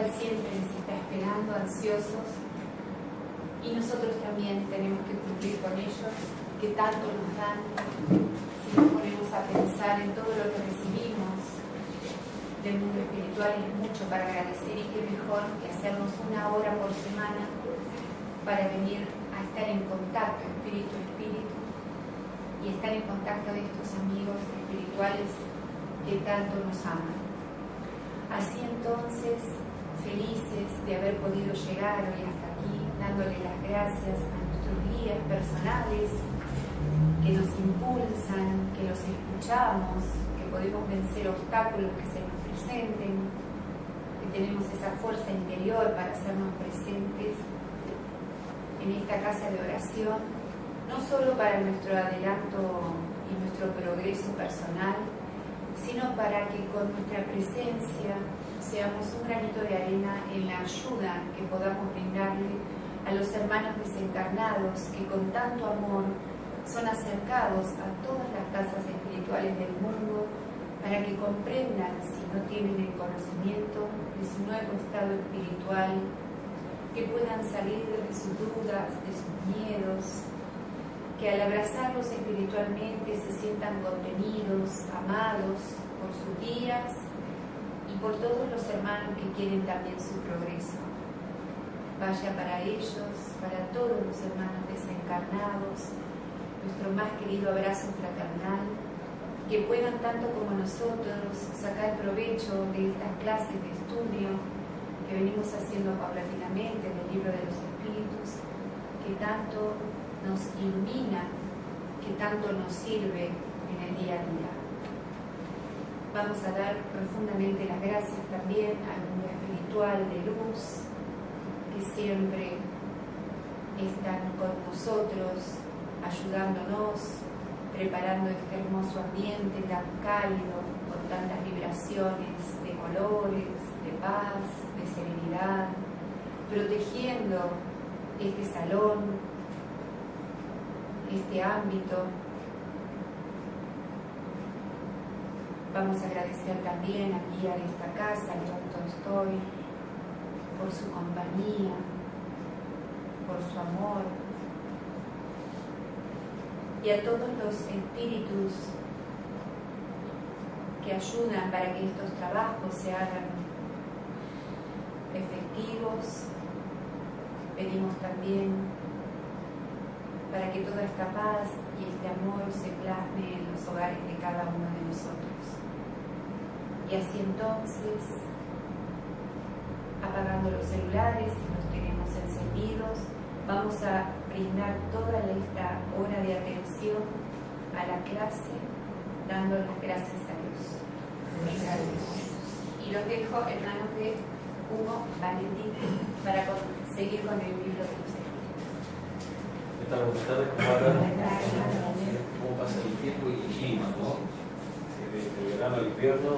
cual siempre nos está esperando, ansiosos, y nosotros también tenemos que cumplir con ellos, que tanto nos dan. Si nos ponemos a pensar en todo lo que recibimos del mundo espiritual, es mucho para agradecer, y qué mejor que hacernos una hora por semana para venir a estar en contacto espíritu a espíritu y estar en contacto de estos amigos espirituales que tanto nos aman. Así entonces, felices de haber podido llegar hoy hasta aquí, dándole las gracias a nuestros guías personales que nos impulsan, que los escuchamos, que podemos vencer obstáculos que se nos presenten, que tenemos esa fuerza interior para hacernos presentes en esta casa de oración, no solo para nuestro adelanto y nuestro progreso personal, sino para que con nuestra presencia seamos un granito de arena en la ayuda que podamos brindarle a los hermanos desencarnados que con tanto amor son acercados a todas las casas espirituales del mundo para que comprendan, si no tienen el conocimiento de su nuevo estado espiritual, que puedan salir de sus dudas, de sus miedos, que al abrazarlos espiritualmente se sientan contenidos, amados por sus guías y por todos los hermanos que quieren también su progreso. Vaya para ellos, para todos los hermanos desencarnados, nuestro más querido abrazo fraternal, que puedan tanto como nosotros sacar provecho de estas clases de estudio que venimos haciendo paulatinamente del libro de los espíritus, que tanto nos ilumina, que tanto nos sirve en el día a día. Vamos a dar profundamente las gracias también al mundo espiritual de luz, que siempre están con nosotros, ayudándonos, preparando este hermoso ambiente tan cálido, con tantas vibraciones de colores, de paz, de serenidad, protegiendo este salón, este ámbito. Vamos a agradecer también al guía de esta casa, León Tolstoy, por su compañía, por su amor, y a todos los espíritus que ayudan para que estos trabajos se hagan efectivos. Pedimos también para que toda esta paz y este amor se plasme en los hogares de cada uno de nosotros. Y así entonces, apagando los celulares, si los tenemos encendidos, vamos a brindar toda esta hora de atención a la clase, dando las gracias a Dios. Y los dejo en manos de Hugo Valentín para seguir con el libro de los espíritus. ¿Qué tal? Buenas tardes, ¿cómo andan? ¿Cómo pasa el tiempo y el clima, no? Del verano al invierno,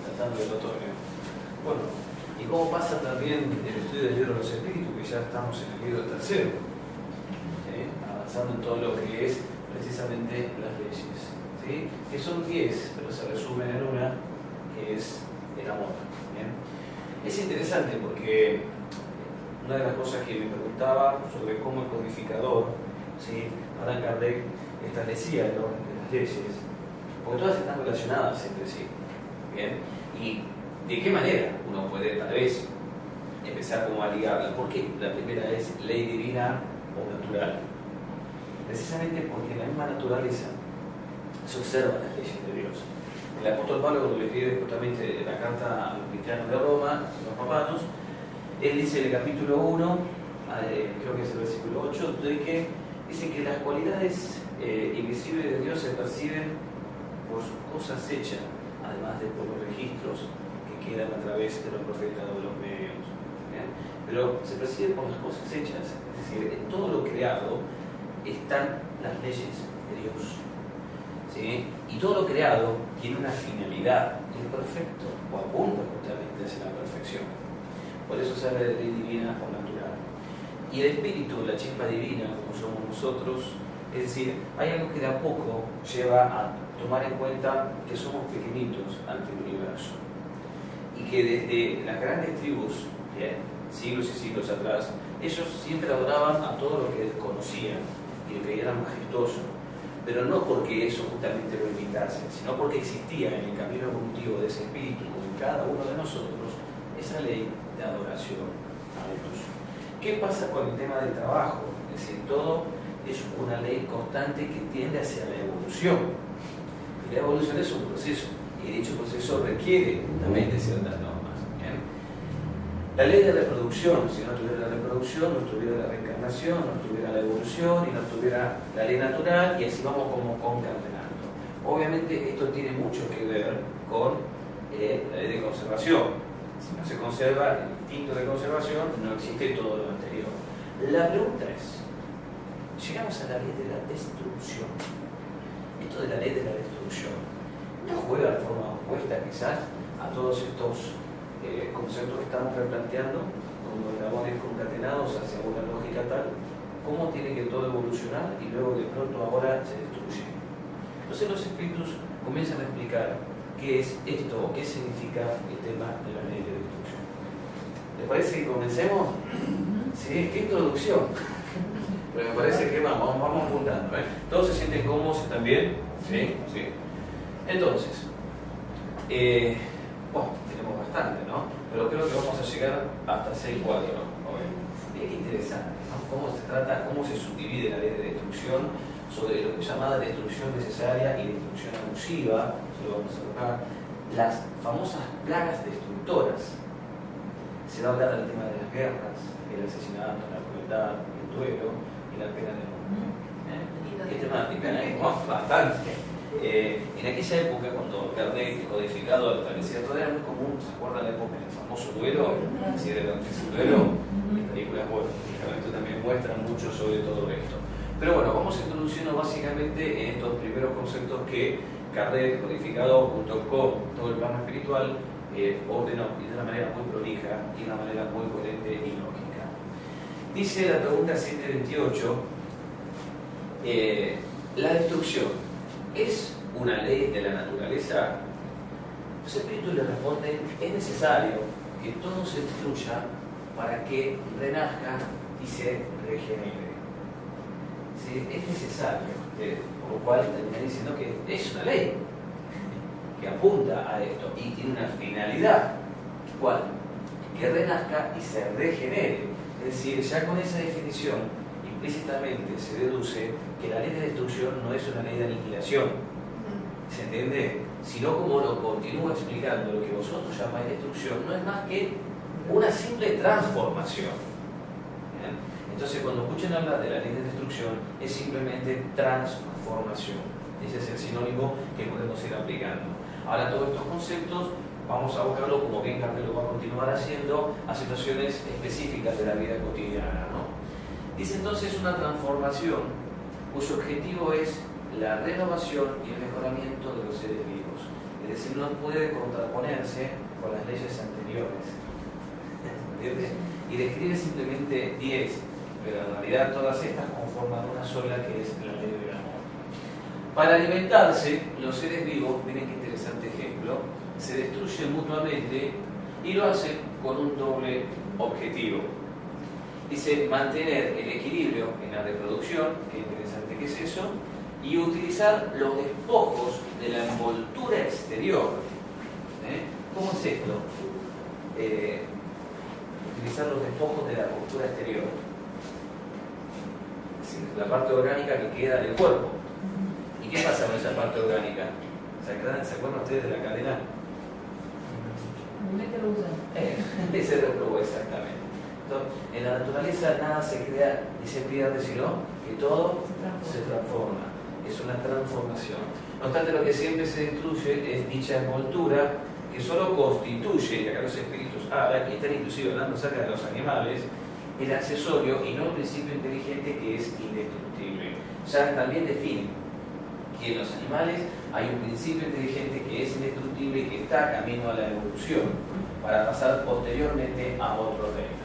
tratando del otoño. Bueno, y cómo pasa también el estudio del libro de los espíritus, que ya estamos en el libro tercero, ¿sí? Avanzando en todo lo que es precisamente las leyes, ¿sí? Que son 10, pero se resumen en una, que es el amor. ¿Bien? Es interesante porque una de las cosas que me preguntaba sobre cómo el codificador, ¿sí? Allan Kardec establecía el orden de las leyes, porque todas están relacionadas entre sí. ¿Bien? Y ¿de qué manera uno puede tal vez empezar como a ligarla? Porque la primera es ley divina o natural. Precisamente porque en la misma naturaleza se observan las leyes de Dios. El apóstol Pablo, cuando le escribe justamente la carta a los cristianos de Roma, los romanos, él dice en el capítulo 1, creo que es el versículo 8, de que dice que las cualidades invisibles de Dios se perciben por sus cosas hechas, además de por los registros que quedan a través de los profetas o de los medios. ¿Bien? Pero se percibe por las cosas hechas, es decir, en todo lo creado están las leyes de Dios. ¿Sí? Y todo lo creado tiene una finalidad, y es perfecto, o apunta justamente hacia la perfección. Por eso se habla de ley divina o natural. Y el espíritu, la chispa divina, como somos nosotros, es decir, hay algo que de a poco lleva a tomar en cuenta que somos pequeñitos ante el universo. Y que desde las grandes tribus bien, siglos y siglos atrás, ellos siempre adoraban a todo lo que desconocían y lo que era majestuoso, pero no porque eso justamente lo imitase, sino porque existía en el camino evolutivo de ese espíritu, en cada uno de nosotros, esa ley de adoración a Dios. ¿Qué pasa con el tema del trabajo? Es decir, todo es una ley constante que tiende hacia la evolución. Y la evolución es un proceso, y dicho proceso requiere también de ciertas normas. ¿Bien? La ley de reproducción, si no tuviera la reproducción, no estuviera la reencarnación, no estuviera la evolución y no estuviera la ley natural, y así vamos como concatenando. Obviamente esto tiene mucho que ver con la ley de conservación. Si no se conserva el instinto de conservación, no existe todo lo anterior. La pregunta es, llegamos a la ley de la destrucción. Esto de la ley de la destrucción, ¿no juega de forma opuesta quizás a todos estos conceptos que estamos replanteando, como eslabones concatenados hacia una lógica tal? ¿Cómo tiene que todo evolucionar y luego de pronto ahora se destruye? Entonces los espíritus comienzan a explicar qué es esto o qué significa el tema de la ley de destrucción. ¿Les parece que comencemos? Sí, qué introducción. Pero me parece que vamos apuntando. ¿Todos se sienten cómodos también? Sí, sí. Entonces, bueno, tenemos bastante, ¿no? Pero creo que vamos a llegar hasta 6.4. Bien interesante, ¿no? Cómo se trata, cómo se subdivide la ley de destrucción sobre lo que se llama destrucción necesaria y destrucción abusiva. Lo vamos a tocar. Las famosas plagas destructoras. Se va a hablar del tema de las guerras, el asesinato, la crueldad, el duelo y la pena de muerte. ¿Qué temática? Bastante. En aquella época, cuando Kardec, codificado, establecía todo, era muy común. ¿Se acuerdan la época del famoso duelo? Si era el duelo, las películas, bueno, lógicamente también muestran mucho sobre todo esto. Pero bueno, vamos introduciendo básicamente en estos primeros conceptos que Kardec, codificado junto con todo el plano espiritual, ordenó y de una manera muy prolija y de una manera muy coherente y lógica. Dice la pregunta 728, la destrucción ¿es una ley de la naturaleza? Los espíritus le responden, es necesario que todo se destruya para que renazca y se regenere. ¿Sí? Es necesario, por lo cual termina diciendo que es una ley que apunta a esto y tiene una finalidad. ¿Cuál? Que renazca y se regenere. Es decir, ya con esa definición implícitamente se deduce que la ley de destrucción no es una ley de aniquilación, ¿se entiende? Sino, como lo continúa explicando, lo que vosotros llamáis destrucción no es más que una simple transformación. ¿Bien? Entonces, cuando escuchen hablar de la ley de destrucción, es simplemente transformación. Ese es el sinónimo que podemos ir aplicando. Ahora, todos estos conceptos vamos a buscarlo, como bien Kardec lo va a continuar haciendo, a situaciones específicas de la vida cotidiana, ¿no? Dice entonces una transformación cuyo objetivo es la renovación y el mejoramiento de los seres vivos. Es decir, no puede contraponerse con las leyes anteriores. ¿Entiendes? Y describe simplemente 10, pero en realidad todas estas conforman una sola, que es la ley del amor. Para alimentarse, los seres vivos, miren qué interesante ejemplo, se destruyen mutuamente y lo hacen con un doble objetivo. Dice, mantener el equilibrio en la reproducción, qué interesante que es eso, y utilizar los despojos de la envoltura exterior. ¿Cómo es esto? Utilizar los despojos de la envoltura exterior. Es decir, la parte orgánica que queda del cuerpo. ¿Y qué pasa con esa parte orgánica? ¿Se acuerdan ustedes de la cadena? Ese reprobó exactamente. Entonces, en la naturaleza nada se crea y se pierde, sino que todo se transforma. Es una transformación. No obstante, lo que siempre se destruye es dicha envoltura, que solo constituye, y acá los espíritus hablan, y están inclusive hablando acerca de los animales, el accesorio y no el principio inteligente, que es indestructible. Ya también define que en los animales hay un principio inteligente que es indestructible y que está camino a la evolución para pasar posteriormente a otro reino.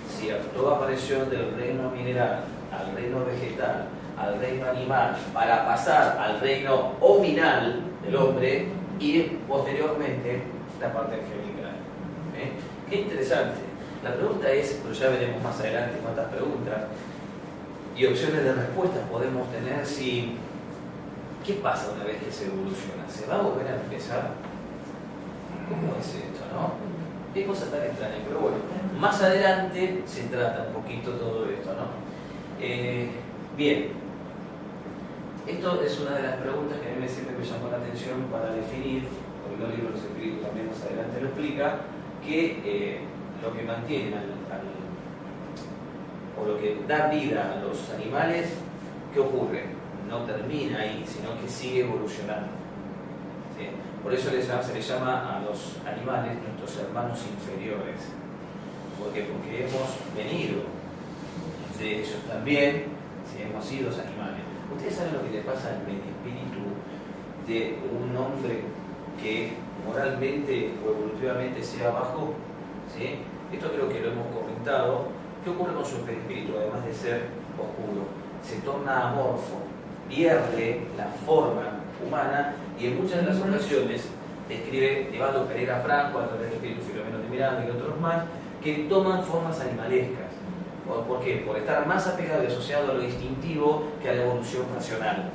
Si toda aparición del reino mineral al reino vegetal, al reino animal, para pasar al reino hominal del hombre y posteriormente la parte angelical. Qué interesante. La pregunta es, pero ya veremos más adelante cuántas preguntas y opciones de respuesta podemos tener si... ¿Qué pasa una vez que se evoluciona? ¿Se va a volver a empezar? ¿Cómo es esto, no? Qué cosa tan extraña, pero bueno, más adelante se trata un poquito todo esto, ¿no? Bien, esto es una de las preguntas que a mí siempre me llamó la atención para definir, porque el libro de los espíritus también más adelante lo explica, que lo que mantiene o lo que da vida a los animales, ¿qué ocurre? No termina ahí, sino que sigue evolucionando. ¿Sí? Por eso se les llama a los animales nuestros hermanos inferiores. ¿Por qué? Porque hemos venido de ellos también, si hemos sido los animales. ¿Ustedes saben lo que le pasa al espíritu de un hombre que moralmente o evolutivamente sea bajo? ¿Sí? Esto creo que lo hemos comentado. ¿Qué ocurre con su espíritu, además de ser oscuro? Se torna amorfo, pierde la forma humana y en muchas de las ocasiones describe Evaldo Pereira Franco, a través del espíritu Filomeno de Miranda y otros más, que toman formas animalescas. ¿Por qué? Por estar más apegado y asociado a lo instintivo que a la evolución racional.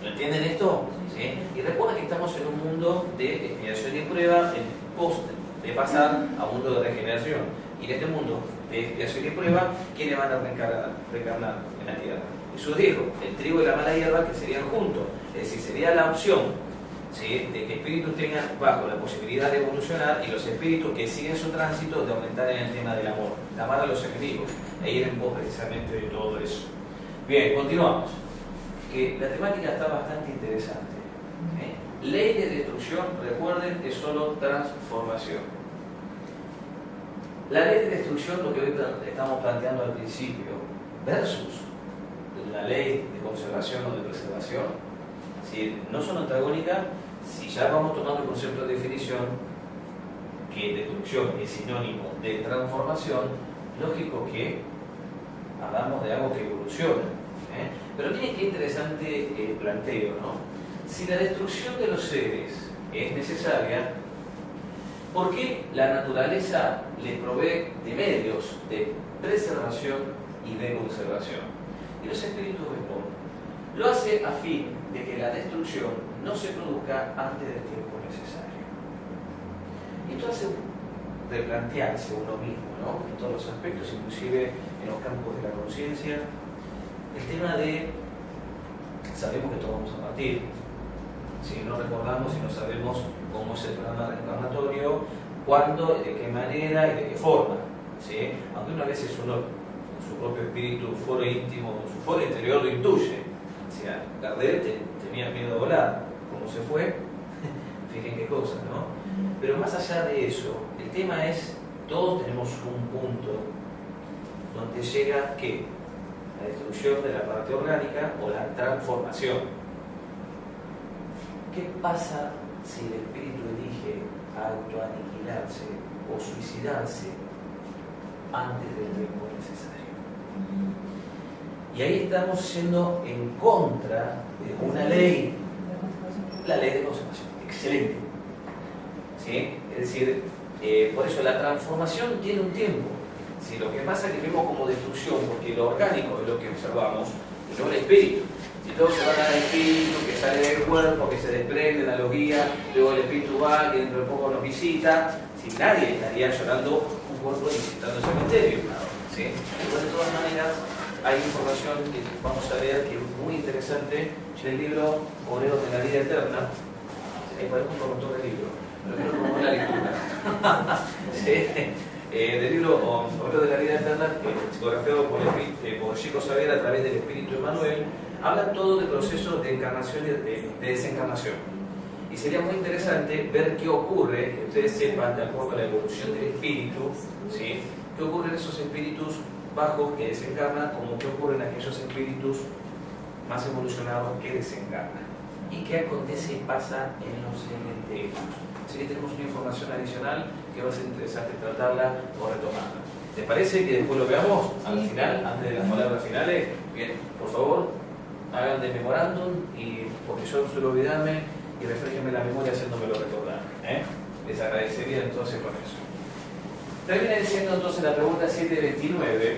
¿Lo entienden esto? ¿Sí? Y recuerden que estamos en un mundo de expiación y prueba, en pos de pasar a un mundo de regeneración. Y en este mundo de expiación y prueba, ¿quiénes van a reencarnar en la tierra? Jesús dijo, el trigo y la mala hierba que serían juntos. Es decir, sería la opción, ¿sí?, de que espíritus tengan bajo la posibilidad de evolucionar y los espíritus que siguen su tránsito de aumentar en el tema del amor, de amar a los enemigos, e ir en pos precisamente de todo eso. Bien, continuamos. Que la temática está bastante interesante. Ley de destrucción, recuerden, es solo transformación. La ley de destrucción, lo que hoy estamos planteando al principio, versus la ley de conservación o de preservación, si no son antagónicas. Si ya vamos tomando el concepto de definición, que destrucción es sinónimo de transformación, lógico que hablamos de algo que evoluciona. Pero miren qué interesante planteo, ¿no? Si la destrucción de los seres es necesaria, ¿por qué la naturaleza les provee de medios de preservación y de conservación? Y los espíritus responden. Lo hace a fin de que la destrucción no se produzca antes del tiempo necesario. Y esto hace replantearse uno mismo, ¿no?, en todos los aspectos, inclusive en los campos de la conciencia, el tema de, sabemos que todos vamos a partir, si no recordamos y no sabemos cómo es el programa reencarnatorio, cuándo, de qué manera y de qué forma, ¿sí? Aunque una vez uno, en su propio espíritu, foro íntimo, en su foro interior lo intuye. O sea, Gardel tenía miedo de volar, ¿cómo se fue? Fíjense qué cosa, ¿no? Pero más allá de eso, el tema es, todos tenemos un punto donde llega, ¿qué? La destrucción de la parte orgánica o la transformación. ¿Qué pasa si el espíritu elige autoaniquilarse o suicidarse antes del tiempo necesario? Y ahí estamos yendo en contra de una ley, la ley de conservación. Excelente. ¿Sí? Es decir, por eso la transformación tiene un tiempo. ¿Sí? Lo que pasa es que vemos como destrucción, porque lo orgánico es lo que observamos, y no el espíritu. Si todos se van al espíritu, que sale del cuerpo, que se desprende, la guía, luego el espíritu va, que dentro de poco nos visita, si nadie estaría llorando un cuerpo y visitando el cementerio. ¿Sí? Pero de todas maneras, hay información que vamos a ver que es muy interesante en el libro Obreros de la Vida Eterna. Ahí parece un promotor del libro, pero creo que como la lectura. ¿Sí? Del libro Obreros de la Vida Eterna, psicografiado por Chico Xavier a través del Espíritu Emmanuel, habla todo del proceso de encarnación y de desencarnación. Y sería muy interesante ver qué ocurre, que ustedes sepan, de acuerdo a la evolución del espíritu, ¿sí?, qué ocurre en esos espíritus bajos que desencarnan, como qué ocurre en aquellos espíritus más evolucionados que desencarnan. Y qué acontece y pasa en los cementerios. Así que tenemos una información adicional que va a ser interesante tratarla o retomarla. ¿Les parece que después lo veamos al final, antes de las palabras finales? Bien, por favor, hagan de memorándum, y porque yo suelo olvidarme, y refresquenme la memoria haciéndomelo recordar. Les agradecería entonces con eso. Termina diciendo entonces la pregunta 729.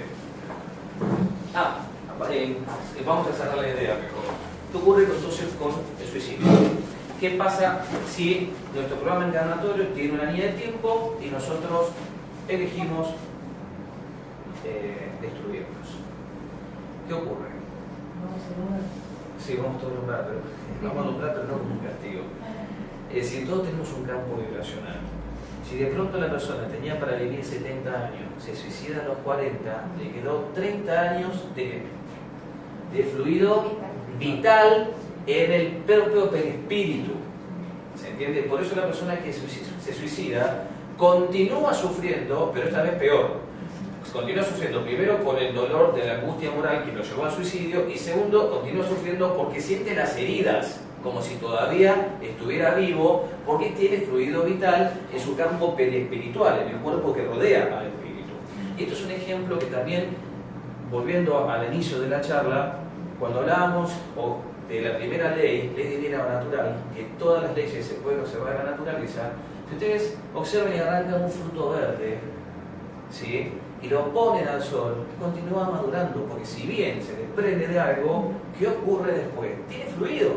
Vamos a cerrar la idea mejor. ¿Qué ocurre entonces con el suicidio? ¿Qué pasa si nuestro programa encarnatorio tiene una línea de tiempo y nosotros elegimos destruirnos? ¿Qué ocurre? Sí, vamos todos a nombrar, pero vamos a nombrar, pero no como un castigo. Si todos tenemos un campo vibracional, si de pronto la persona tenía para vivir 70 años, se suicida a los 40, le quedó 30 años de fluido vital en el propio perispíritu. ¿Se entiende? Por eso la persona que se suicida continúa sufriendo, pero esta vez peor. Continúa sufriendo primero por el dolor de la angustia moral que lo llevó al suicidio, y segundo, continúa sufriendo porque siente las heridas, como si todavía estuviera vivo, porque tiene fluido vital en su campo periespiritual, en el cuerpo que rodea al espíritu. Y esto es un ejemplo que también, volviendo al inicio de la charla, cuando hablábamos de la primera ley divina o natural, que todas las leyes se pueden observar en la naturaleza, si ustedes observen y arrancan un fruto verde, ¿sí?, y lo ponen al sol, continúa madurando, porque si bien se desprende de algo, ¿qué ocurre después? Tiene fluido.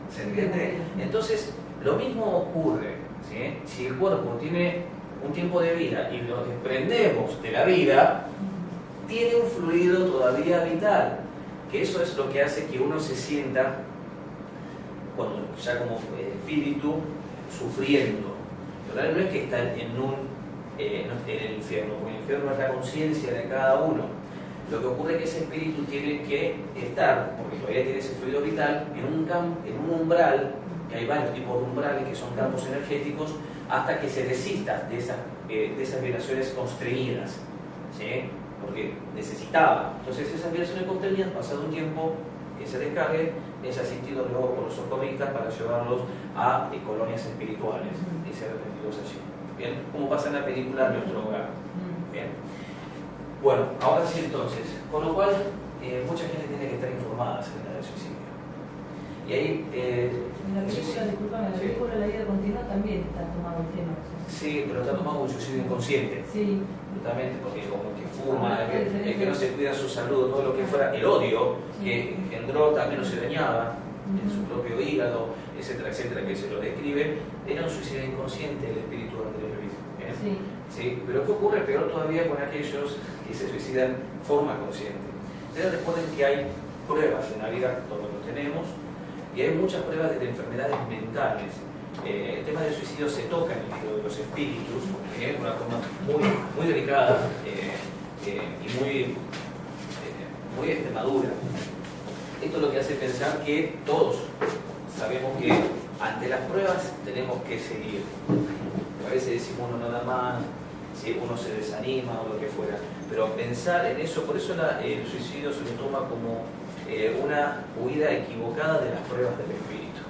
¿Se entiende? Entonces, lo mismo ocurre, ¿sí? Si el cuerpo tiene un tiempo de vida y lo desprendemos de la vida, tiene un fluido todavía vital, que eso es lo que hace que uno se sienta, cuando ya como espíritu, sufriendo. ¿Verdad? No es que está en el infierno, porque el infierno es la conciencia de cada uno. Lo que ocurre es que ese espíritu tiene que estar, porque todavía tiene ese fluido vital, en un umbral, que hay varios tipos de umbrales que son campos energéticos, hasta que se desista de esas vibraciones constreñidas, ¿sí? Porque necesitaba. Entonces esas vibraciones constreñidas, pasado un tiempo que se descargue, es asistido luego por los socorristas para llevarlos a colonias espirituales y ser atendidos allí. ¿Bien? Como pasa en la película Nuestro Hogar. ¿Bien? Bueno, ahora sí entonces, con lo cual mucha gente tiene que estar informada acerca del suicidio. Y ahí... en la película, disculpame, en la película La vida continua también está tomado el tema. Sí, pero está tomado un suicidio inconsciente. Sí. Justamente porque como el que fuma, el que no se cuida su salud, todo lo que fuera, el odio que engendró también no se dañaba en su propio hígado, etcétera, etcétera, que se lo describe, era un suicidio inconsciente el espíritu de Andrés Luis. Sí. ¿Sí? Pero ¿qué ocurre peor todavía con aquellos que se suicidan de forma consciente? Ustedes recuerden que hay pruebas en la vida, todos lo tenemos, y hay muchas pruebas de enfermedades mentales. El tema del suicidio se toca en el libro de los espíritus, de una forma muy delicada y muy madura. Esto es lo que hace pensar que todos sabemos que ante las pruebas tenemos que seguir. A veces decimos uno no da más, si uno se desanima o lo que fuera, pero pensar en eso, por eso el suicidio se lo toma como una huida equivocada de las pruebas del espíritu.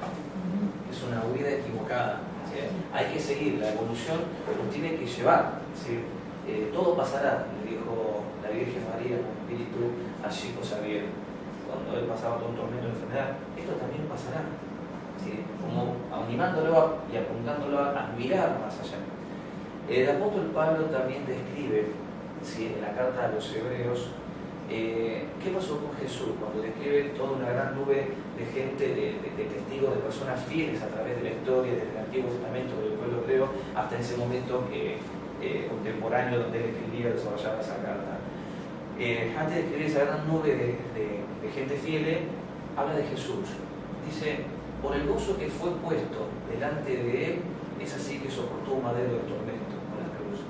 Es una huida equivocada. ¿Sí? Hay que seguir, la evolución nos tiene que llevar. ¿Sí? Todo pasará, le dijo la Virgen María con espíritu a Chico Xavier, cuando él pasaba todo un tormento de enfermedad. Esto también pasará. ¿Sí? Como animándolo y apuntándolo a mirar más allá. El apóstol Pablo también describe, ¿sí?, en la carta a los hebreos, qué pasó con Jesús cuando describe toda una gran nube de gente, de testigos, de personas fieles a través de la historia, desde el Antiguo Testamento, del pueblo hebreo, hasta ese momento contemporáneo donde él escribía, desarrollaba esa carta. Antes de escribir esa gran nube de gente fiel, habla de Jesús. Dice: por el gozo que fue puesto delante de él, es así que soportó un madero de tormento con la cruz.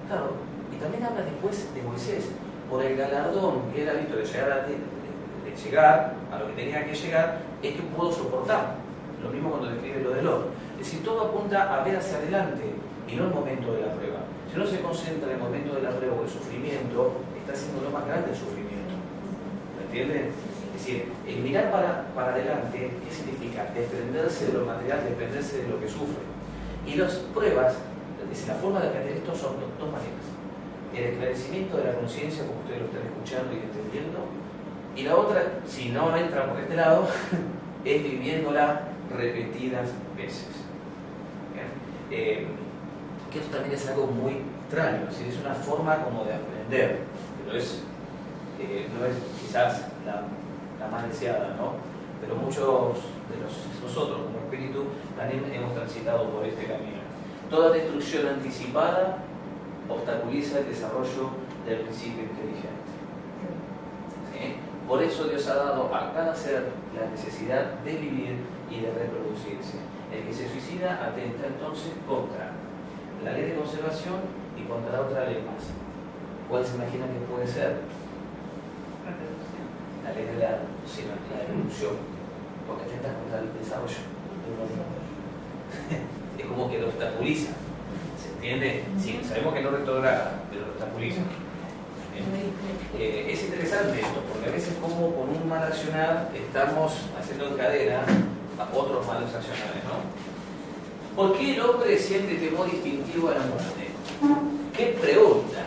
Claro, y también habla después de Moisés, por el galardón que él ha visto de llegar a lo que tenía que llegar, es que pudo soportar. Lo mismo cuando describe lo del oro. Es decir, todo apunta a ver hacia adelante y no el momento de la prueba. Si uno se concentra en el momento de la prueba o el sufrimiento, está haciendo lo más grande el sufrimiento. ¿Me entienden? Es decir, el mirar para adelante, ¿qué significa? Desprenderse de lo material, desprenderse de lo que sufre. Y las pruebas, es decir, la forma de aprender esto son dos maneras. El esclarecimiento de la conciencia, como ustedes lo están escuchando y entendiendo, y la otra, si no entra por este lado, es viviéndola repetidas veces. que esto también es algo muy extraño, ¿sí? Es una forma como de aprender, pero no es quizás la más deseada, ¿no? Pero muchos de nosotros como espíritu también hemos transitado por este camino. Toda destrucción anticipada obstaculiza el desarrollo del principio inteligente. ¿Sí? Por eso Dios ha dado a cada ser la necesidad de vivir y de reproducirse. El que se suicida atenta entonces contra la ley de conservación y contra otra ley más. ¿Cuál se imagina que puede ser? La ley de la evolución, porque atenta contra el desarrollo de un organismo. Es como que lo obstaculiza. ¿Se entiende? Sí, sabemos que no retrograda, pero lo obstaculiza. Es interesante esto, porque a veces como con un mal accionar estamos haciendo en cadena a otros malos accionares, ¿no? ¿Por qué el hombre siente temor instintivo a la muerte? ¿Qué pregunta?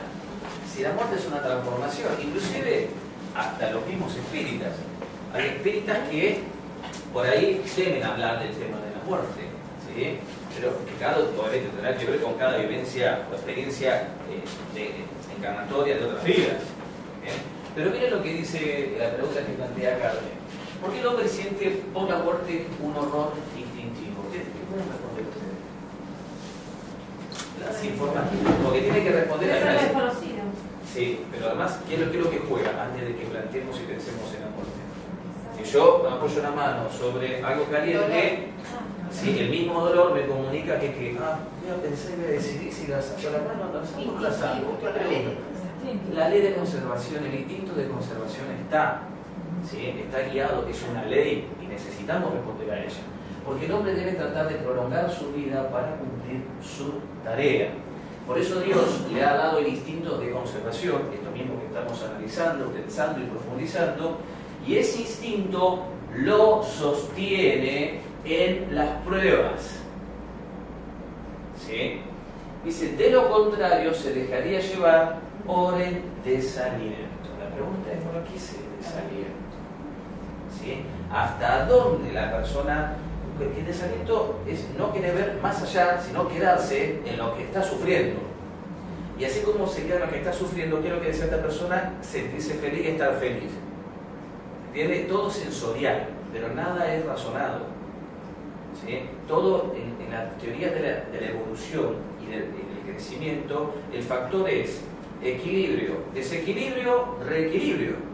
Si la muerte es una transformación, inclusive hasta los mismos espíritas. Hay espíritas que por ahí temen hablar del tema de la muerte, ¿sí? Pero que obviamente tendrá que ver con cada vivencia o experiencia encarnatoria de otras vidas. Pero miren lo que dice la pregunta que plantea Carmen. ¿Por qué el hombre siente por la muerte un horror instintivo? ¿Qué pueden responder ustedes? Las informativas. Porque tiene que responder a la desconocida. Sí, pero además, ¿qué es lo que juega antes de que planteemos y pensemos en la muerte? Si yo apoyo una mano sobre algo caliente, si el mismo dolor me comunica que voy a pensar y voy a decidir si la saco la mano o la saco o no la saco. ¿Qué pregunta? La ley de conservación, el instinto de conservación está, ¿sí? Está guiado, es una ley y necesitamos responder a ella. Porque el hombre debe tratar de prolongar su vida para cumplir su tarea. Por eso Dios le ha dado el instinto de conservación, esto mismo que estamos analizando, pensando y profundizando, y ese instinto lo sostiene en las pruebas. ¿Sí? Dice, de lo contrario se dejaría llevar por el desaliento. La pregunta es, ¿por qué es el desaliento? ¿Sí? ¿Hasta dónde la persona... Porque el desaliento es no querer ver más allá, sino quedarse en lo que está sufriendo. Y así como se queda en lo que está sufriendo, quiero que decía esta persona, sentirse feliz y estar feliz. Tiene todo sensorial, pero nada es razonado. ¿Sí? Todo en la teoría de la evolución y del crecimiento, el factor es equilibrio, desequilibrio, reequilibrio.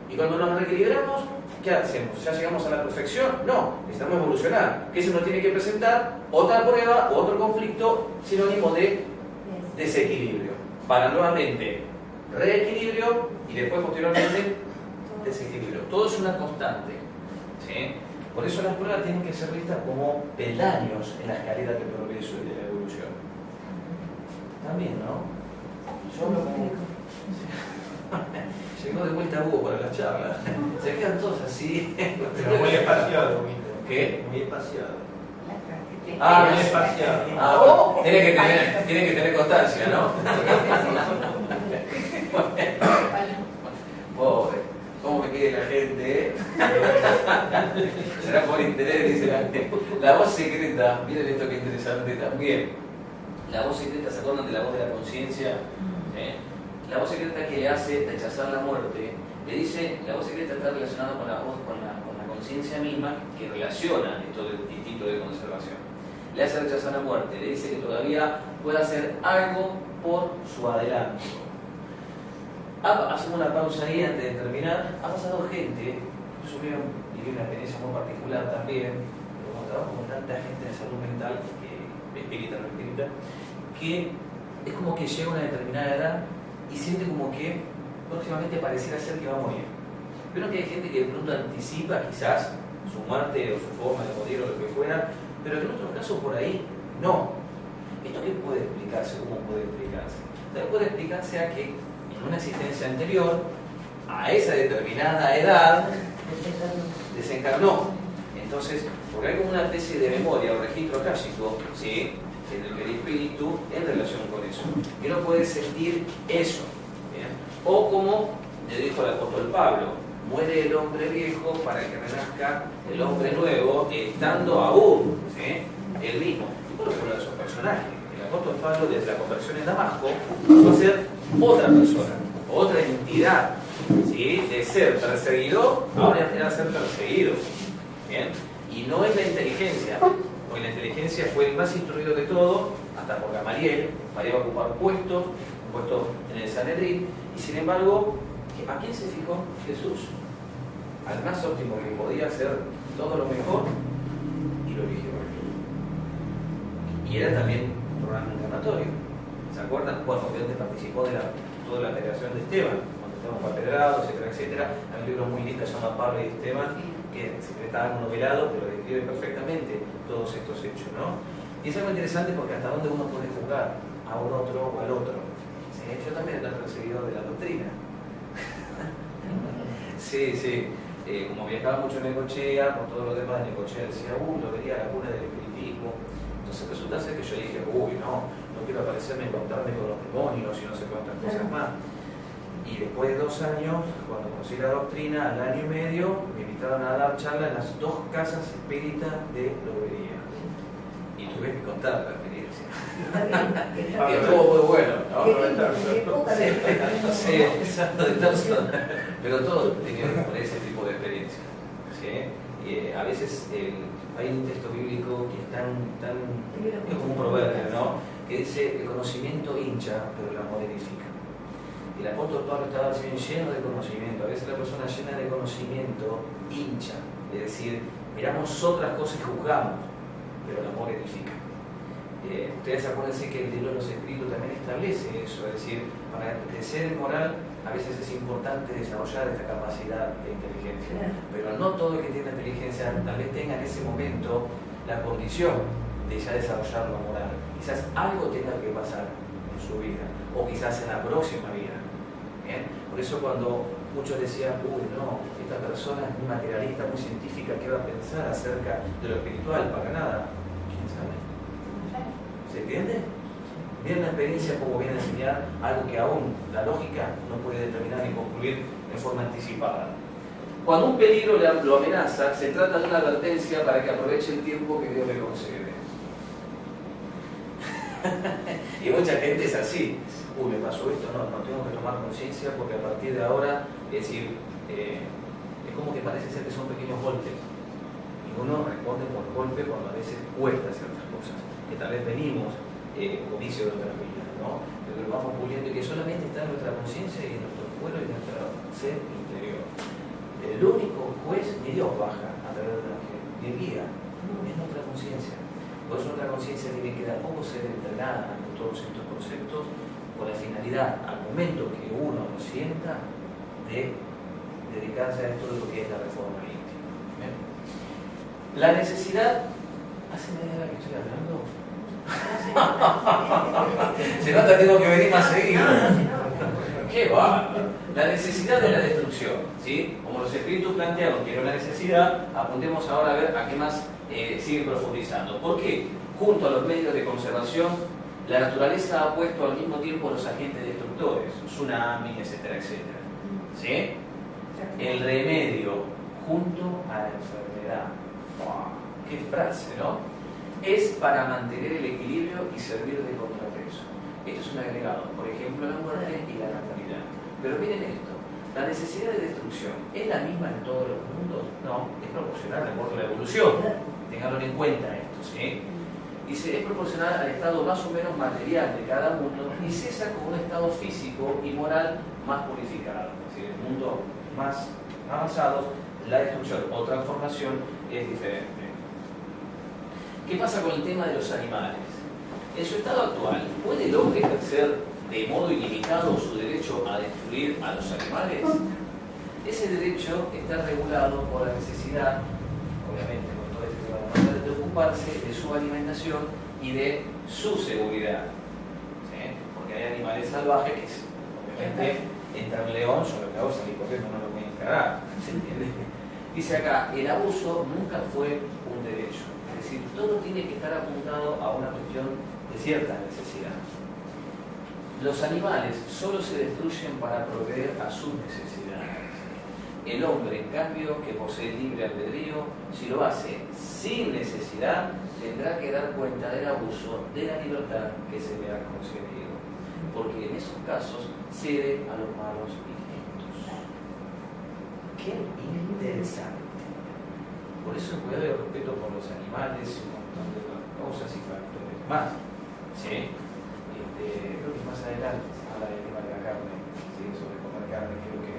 Y cuando nos reequilibramos, ¿qué hacemos? ¿Ya llegamos a la perfección? No, necesitamos evolucionar. ¿Qué se nos tiene que presentar? Otra prueba, otro conflicto, sinónimo de desequilibrio. Para nuevamente reequilibrio y después posteriormente desequilibrio. Todo es una constante. ¿Sí? Por eso las pruebas tienen que ser vistas como peldaños en la escalera del progreso y de la evolución. También, ¿no? Yo hablo como... Llegó de vuelta Hugo para las charlas. Se quedan todos así. Pero muy espaciado, ¿Qué? muy espaciado. Muy espaciado. Tiene que tener constancia, ¿no? Pobre. ¿Cómo me quiere la gente? Será por interés, dice la gente. La voz secreta, miren esto que interesante también. La voz secreta, ¿se acuerdan de la voz de la conciencia? La voz secreta que le hace rechazar la muerte, le dice, la voz secreta está relacionada con la voz, con la conciencia misma, que relaciona esto del instinto de conservación. Le hace rechazar la muerte, le dice que todavía puede hacer algo por su adelanto. Hacemos una pausa ahí antes de terminar. Ha pasado gente, yo viví una experiencia muy particular también, pero como trabajo con tanta gente de salud mental, espírita, no espírita, que es como que llega a una determinada edad y siente como que próximamente pareciera ser que va a morir. Pero que hay gente que de pronto anticipa quizás su muerte o su forma de morir o lo que fuera, pero que en otros casos por ahí no. ¿Esto qué puede explicarse? ¿Cómo puede explicarse? Entonces puede explicarse a que en una existencia anterior, a esa determinada edad, desencarnó. Entonces, porque hay como una especie de memoria o registro akáshico, ¿sí?, en el perispíritu en relación con eso. Y uno puede sentir eso. ¿Bien? O como le dijo el apóstol Pablo, muere el hombre viejo para que renazca el hombre nuevo, estando aún, ¿sí?, el mismo. Y por eso esos personajes, el apóstol Pablo, desde la conversión en Damasco, pasó a ser otra persona, otra entidad, ¿sí? De ser perseguidor, ahora era ser perseguido. ¿Bien? Y no es la inteligencia, porque la inteligencia fue el más instruido de todo, hasta por Gamaliel. María va a ocupar un puesto en el Sanedrín, y sin embargo, ¿a quién se fijó? Jesús, al más óptimo que podía hacer todo lo mejor, y lo eligió. Y era también un programa encarnatorio. ¿Se acuerdan? Bueno, obviamente participó de toda la peregrinación de Esteban, cuando Esteban fue apedreado, etcétera, etcétera. Hay un libro muy lindo que se llama Pablo y Esteban, que está novelado, pero describe perfectamente todos estos hechos, ¿no? Y es algo interesante porque hasta dónde uno puede juzgar a un otro o al otro. ¿Sí? Yo también he perseguido de la doctrina. Sí, sí. Como viajaba mucho en Necochea, por todo lo demás, Necochea decía, lo vería la cuna del espiritismo. Entonces resulta ser que yo dije, no quiero aparecerme y contarme con los demonios y no sé cuántas cosas más. Y después de 2 años, cuando conocí la doctrina, al año y medio, me invitaron a dar charla en las 2 casas espíritas de Lobería. Y tuve que contar la experiencia. Y estuvo muy bueno, ¿no? Sí, exacto, pero todo tiene por ese tipo de experiencia. ¿Sí? Y a veces hay un texto bíblico que es es como un proverbio, ¿no? Que dice, el conocimiento hincha, pero el amor edifica. Y el apóstol Pablo estaba lleno de conocimiento. A veces la persona llena de conocimiento hincha, es decir, miramos otras cosas y juzgamos, pero el amor edifica. Ustedes acuérdense que el libro de los Escritos también establece eso, es decir, para crecer en moral a veces es importante desarrollar esta capacidad de inteligencia, pero no todo el que tiene inteligencia tal vez tenga en ese momento la condición de ya desarrollar la moral. Quizás algo tenga que pasar en su vida, o quizás en la próxima vida. ¿Bien? Por eso cuando muchos decían, esta persona es muy materialista, muy científica, ¿qué va a pensar acerca de lo espiritual? Para nada. ¿Quién sabe? ¿Se entiende? Viene una experiencia como viene a enseñar algo que aún la lógica no puede determinar ni concluir en forma anticipada. Cuando un peligro lo amenaza, se trata de una advertencia para que aproveche el tiempo que Dios le concede. Y mucha gente es así. Me pasó esto, no tengo que tomar conciencia porque a partir de ahora, es decir, es como que parece ser que son pequeños golpes. Y uno responde por golpe cuando a veces cuesta ciertas cosas, que tal vez venimos como vicio de otras vidas, ¿no? Pero lo vamos puliendo y que solamente está en nuestra conciencia y en nuestro cuerpo y en nuestro ser interior. El único juez ni Dios baja a través de la gente, ni guía, es nuestra conciencia. Por eso nuestra conciencia tiene que de a poco ser entrenada en todos estos conceptos con la finalidad, al momento que uno lo sienta, de dedicarse a esto de lo que es la reforma íntima. ¿Bien? La necesidad, hace media hora que estoy hablando. Se nota que tengo que venir más seguido. ¡Qué va! La necesidad de la destrucción, ¿sí? Como los espíritus plantearon que era una necesidad, apuntemos ahora a ver a qué más siguen profundizando. ¿Por qué? Junto a los medios de conservación, la naturaleza ha puesto al mismo tiempo los agentes destructores, tsunami, etcétera, etcétera. ¿Sí? El remedio junto a la enfermedad. ¡Wow! ¡Qué frase!, ¿no? Es para mantener el equilibrio y servir de contrapeso. Esto es un agregado, por ejemplo, la muerte y la natalidad. Pero miren esto, la necesidad de destrucción, ¿es la misma en todos los mundos? No, es proporcional de acuerdo a la evolución. Tenganlo en cuenta esto, ¿sí? Dice, es proporcional al estado más o menos material de cada mundo y cesa con un estado físico y moral más purificado. Es decir, en mundos más avanzados, la destrucción o transformación es diferente. ¿Qué pasa con el tema de los animales? En su estado actual, ¿puede el hombre ejercer de modo ilimitado su derecho a destruir a los animales? Ese derecho está regulado por la necesidad, obviamente con todo este tema de matar, de ocuparse de su alimentación y de su seguridad. ¿Sí? Porque hay animales salvajes que, obviamente, entra un león, yo lo que hago es salir corriendo, no lo voy a encarar. ¿Se entiende? Dice acá, el abuso nunca fue un derecho. Es decir, todo tiene que estar apuntado a una cuestión de cierta necesidad. Los animales solo se destruyen para proveer a sus necesidades. el hombre, en cambio, que posee libre albedrío, si lo hace sin necesidad, tendrá que dar cuenta del abuso de la libertad que se le ha concedido, porque en esos casos cede a los malos instintos. Qué interesante. Por eso el cuidado y el respeto por los animales y un montón de cosas y factores más. ¿Sí? Creo que más adelante se habla del tema de la carne, ¿sí? Sobre comer carne, creo que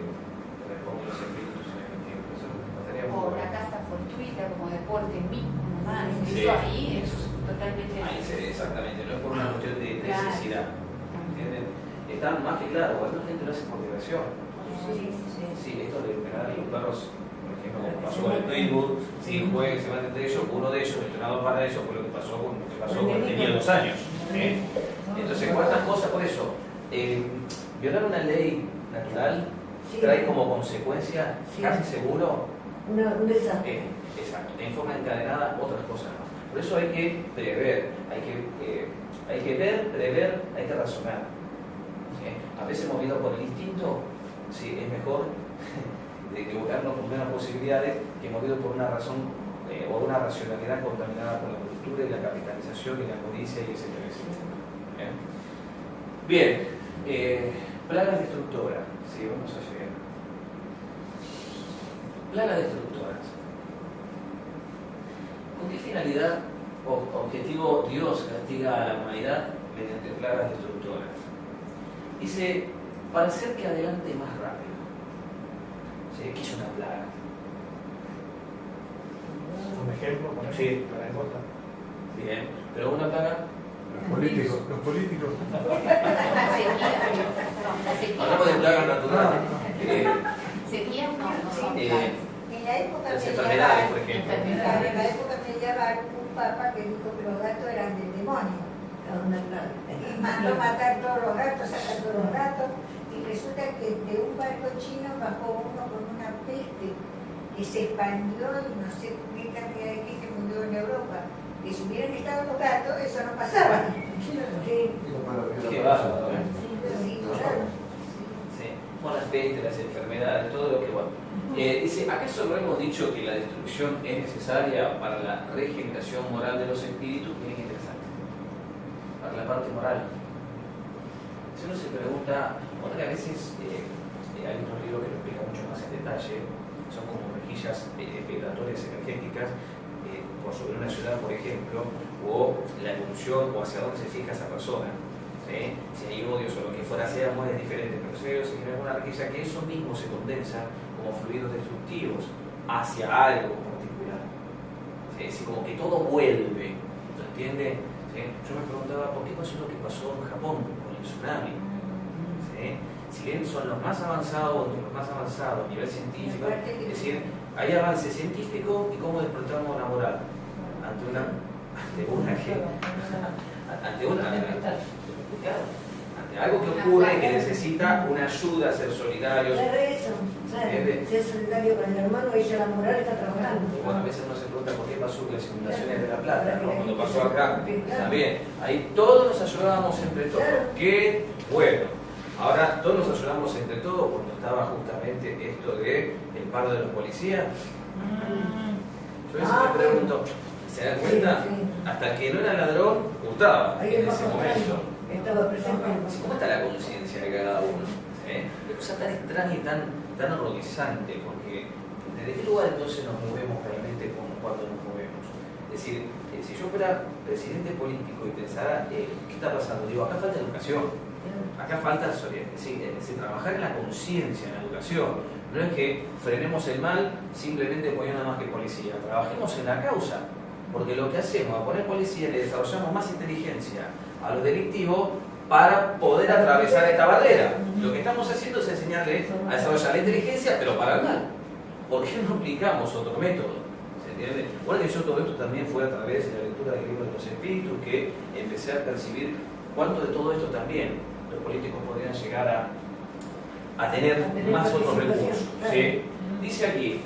responde los espíritus en el tiempo. Eso estaría muy O bueno. la caza fortuita como deporte mismo, nomás. Sí. Eso ahí es totalmente. Ahí exactamente, no es por una cuestión de Claro. necesidad. ¿Entienden? Está más que claro, alguna gente lo hace por diversión. Sí, esto de pegar a los perros, por ejemplo, como pasó con el Pitbull, si juega y se mete entre ellos, uno de ellos, entrenado para eso, fue lo que pasó con cuando tenía 2 años. Entonces, ¿cuántas cosas por eso? Violar una ley natural trae como consecuencia, casi seguro, un desastre. exacto, en forma encadenada otras cosas más. Por eso hay que prever, hay que ver, prever, hay que razonar. ¿Sí? A veces movido por el instinto, sí, es mejor de equivocarnos con menos posibilidades que movido por una razón o una racionalidad contaminada por la cultura y la capitalización y la codicia y etcétera, etcétera. Bien, plagas destructoras. Sí, vamos a llegar. Plagas destructoras. ¿Con qué finalidad o objetivo Dios castiga a la humanidad mediante plagas destructoras? Dice, para hacer que adelante más rápido. ¿Sí? ¿Qué es una plaga? Un ejemplo, por ejemplo, Sí. para el voto. Bien, pero una plaga. Los políticos. La sequía. Hablamos de plagas naturales. Sequía no son Eh, plagas. En la época Las enfermedades, por medieval, ejemplo. en la época medieval, un papa que dijo que los gatos eran del demonio. Y mandó matar todos los gatos, sacar todos los gatos. Y resulta que de un barco chino bajó uno con una peste que se expandió y no sé qué cantidad de gente murió en Europa. Que si hubieran estado los gatos, eso no pasaba. Sí, Qué bárbaro, ¿eh? sí, claro. Sí. Con las pestes, las enfermedades, todo lo que va. Dice, ¿acaso no hemos dicho que la destrucción es necesaria para la regeneración moral de los espíritus? Miren qué interesante. Para la parte moral. Si uno se pregunta, bueno, que a veces hay otros libros que lo explican mucho más en detalle, son como rejillas vibratorias energéticas por sobre una ciudad, por ejemplo, o la evolución o hacia dónde se fija esa persona. ¿Sí? Si hay odios o lo que fuera, sea muy diferente, pero se genera una rejilla que eso mismo se condensa como fluidos destructivos hacia algo en particular. ¿Sí? Es decir, como que todo vuelve, ¿se entiende? ¿Sí? Yo me preguntaba, ¿por qué pasó lo que pasó en Japón con el tsunami? ¿Sí? Si bien son los más avanzados, a nivel científico, es decir, hay avance científico y cómo despertamos la moral ante algo que ocurre y que necesita una ayuda, ser solidarios. Ser solidario con el hermano y ya la moral está trabajando. Bueno, a veces uno se pregunta por qué pasó con las inundaciones de La Plata, ¿no? Cuando pasó acá, también. Ahí todos nos ayudábamos entre todos. Qué bueno. Ahora todos nos ayudamos entre todos cuando estaba justamente esto de el paro de los policías. Yo a veces me pregunto, ¿se dan cuenta? Hasta que no era ladrón, gustaba en ese momento. Estaba presente. ¿Cómo está la conciencia de cada uno? Qué cosa tan extraña y tan horrorizante, porque ¿desde qué lugar entonces nos movemos realmente cuando nos movemos? Es decir, si yo fuera presidente político y pensara, ¿qué está pasando? Digo, acá falta educación. Acá falta trabajar en la conciencia, en la educación. No es que frenemos el mal simplemente poniendo más que policía. Trabajemos en la causa. Porque lo que hacemos, a poner policía, le desarrollamos más inteligencia a los delictivos para poder atravesar esta barrera. Lo que estamos haciendo es enseñarles a desarrollar la inteligencia, pero para el mal. ¿Por qué no aplicamos otro método? ¿Se entiende? Bueno, que yo todo esto también fue a través de la lectura del libro de los espíritus que empecé a percibir cuánto de todo esto también los políticos podrían llegar a tener más otros recursos. ¿Sí? Dice aquí,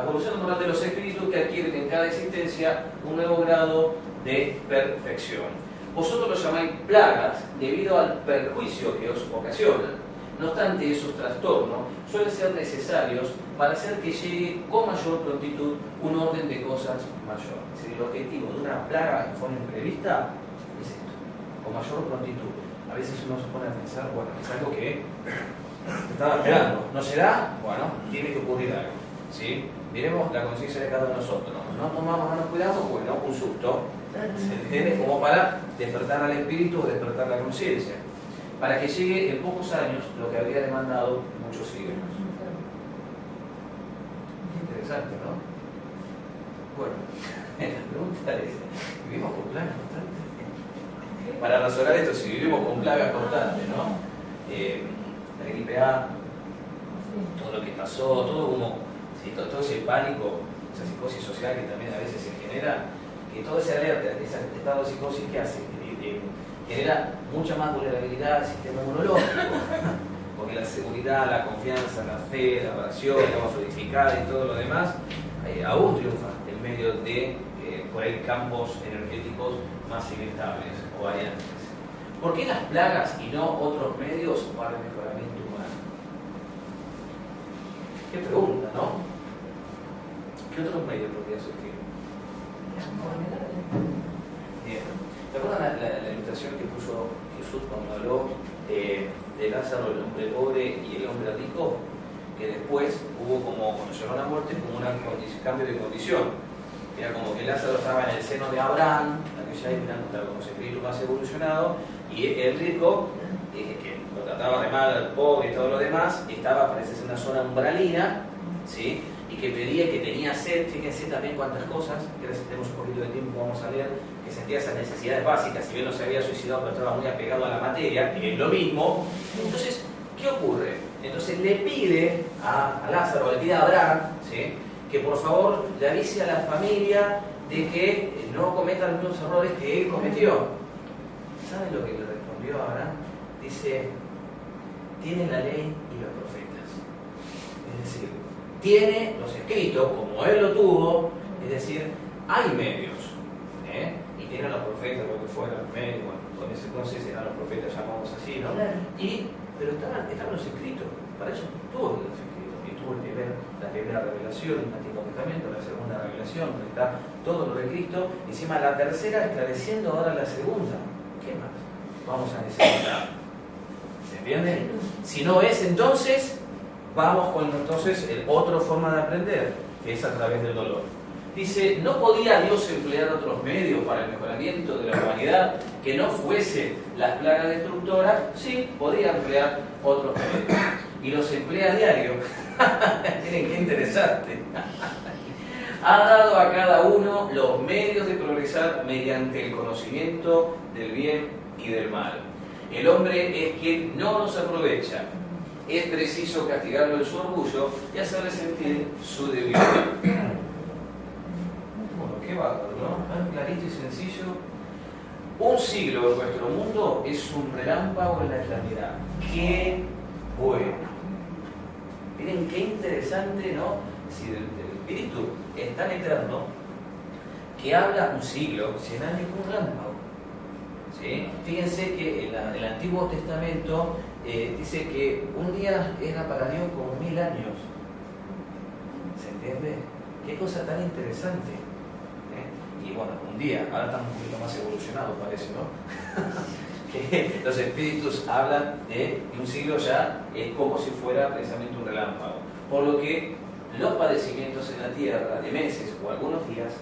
evolución moral de los espíritus que adquieren en cada existencia un nuevo grado de perfección. Vosotros lo llamáis plagas debido al perjuicio que os ocasionan, No obstante, esos trastornos suelen ser necesarios para hacer que llegue con mayor prontitud un orden de cosas mayor. Es decir, el objetivo de una plaga en forma imprevista es esto, con mayor prontitud. A veces uno se pone a pensar, bueno, es algo que estaba esperando. ¿No se da? Bueno, tiene que ocurrir algo. ¿Sí? Miremos la conciencia de cada uno de nosotros. No tomamos, no nos cuidamos, bueno, un susto. ¿Se entiende? Como para despertar al espíritu o despertar la conciencia. Para que llegue en pocos años lo que habría demandado muchos siglos. Interesante, ¿no? Bueno, la pregunta es, ¿vivimos con plagas constantes? Para razonar esto, si vivimos con plagas constantes, ¿no? La gripe A, todo lo que pasó, todo como, ¿sí? todo ese pánico, esa psicosis social que también a veces se genera, que todo ese alerta, ese estado de psicosis que hace, genera mucha más vulnerabilidad al sistema inmunológico, porque la seguridad, la confianza, la fe, la oración, la agua fluidificada y todo lo demás, aún triunfa en medio de por ahí campos energéticos más inestables o variantes. ¿Por qué las plagas y no otros medios para el mejoramiento humano? Qué pregunta, ¿no? ¿Qué otros medios podría surgir? Bien. ¿Se acuerdan la ilustración que puso Jesús cuando habló de Lázaro, el hombre pobre y el hombre rico? Que después hubo como, cuando llegó a la muerte, como un cambio de condición. Era como que Lázaro estaba en el seno de Abraham, en aquella época, estaba como ese espíritu más evolucionado, y el rico, que lo trataba de mal al pobre y todo lo demás, estaba, parece ser, una zona umbralina, ¿sí? Y que pedía, que tenía sed. Fíjense también cuántas cosas, que ahora si tenemos un poquito de tiempo vamos a leer, que sentía esas necesidades básicas, si bien no se había suicidado pero estaba muy apegado a la materia, que es lo mismo. Entonces, ¿qué ocurre? Entonces le pide a Lázaro, le pide a Abraham, ¿sí? Que por favor le avise a la familia de que no cometan los mismos errores que él cometió. ¿Saben lo que le respondió a Abraham? Dice, tiene la ley y los profetas. Es decir, tiene los escritos, como él lo tuvo, es decir, hay medios, y tiene los profetas, lo que fuera, los medios, bueno, con ese entonces eran los profetas llamados así, ¿no? Pero estaban los escritos, para eso tuvo los escritos, y tuvo la primera revelación, el Antiguo Testamento, la segunda revelación, donde está todo lo de Cristo, y encima la tercera esclareciendo ahora la segunda. ¿Qué más vamos a necesitar? ¿Se entiende? Si no es, entonces vamos con otra forma de aprender, que es a través del dolor. Dice, ¿no podía Dios emplear otros medios para el mejoramiento de la humanidad que no fuese las plagas destructoras? Sí, podía emplear otros medios. Y los emplea a diario. Miren qué interesante. Ha dado a cada uno los medios de progresar mediante el conocimiento del bien y del mal. El hombre es quien no los aprovecha. Es preciso castigarlo en su orgullo y hacerle sentir su debilidad. Bueno, qué bárbaro, ¿no? Tan clarito y sencillo. Un siglo en nuestro mundo es un relámpago en la eternidad. ¡Qué bueno! Miren qué interesante, ¿no? Es decir, el espíritu es tan eterno que habla un siglo, 100 años, un relámpago. ¿Sí? Fíjense que en el Antiguo Testamento dice que un día era para Dios como 1000 años. ¿Se entiende? Qué cosa tan interesante. Y bueno, un día, ahora estamos un poquito más evolucionados, parece, ¿no? Que los espíritus hablan de un siglo ya, es como si fuera precisamente un relámpago. Por lo que los padecimientos en la tierra de meses o algunos días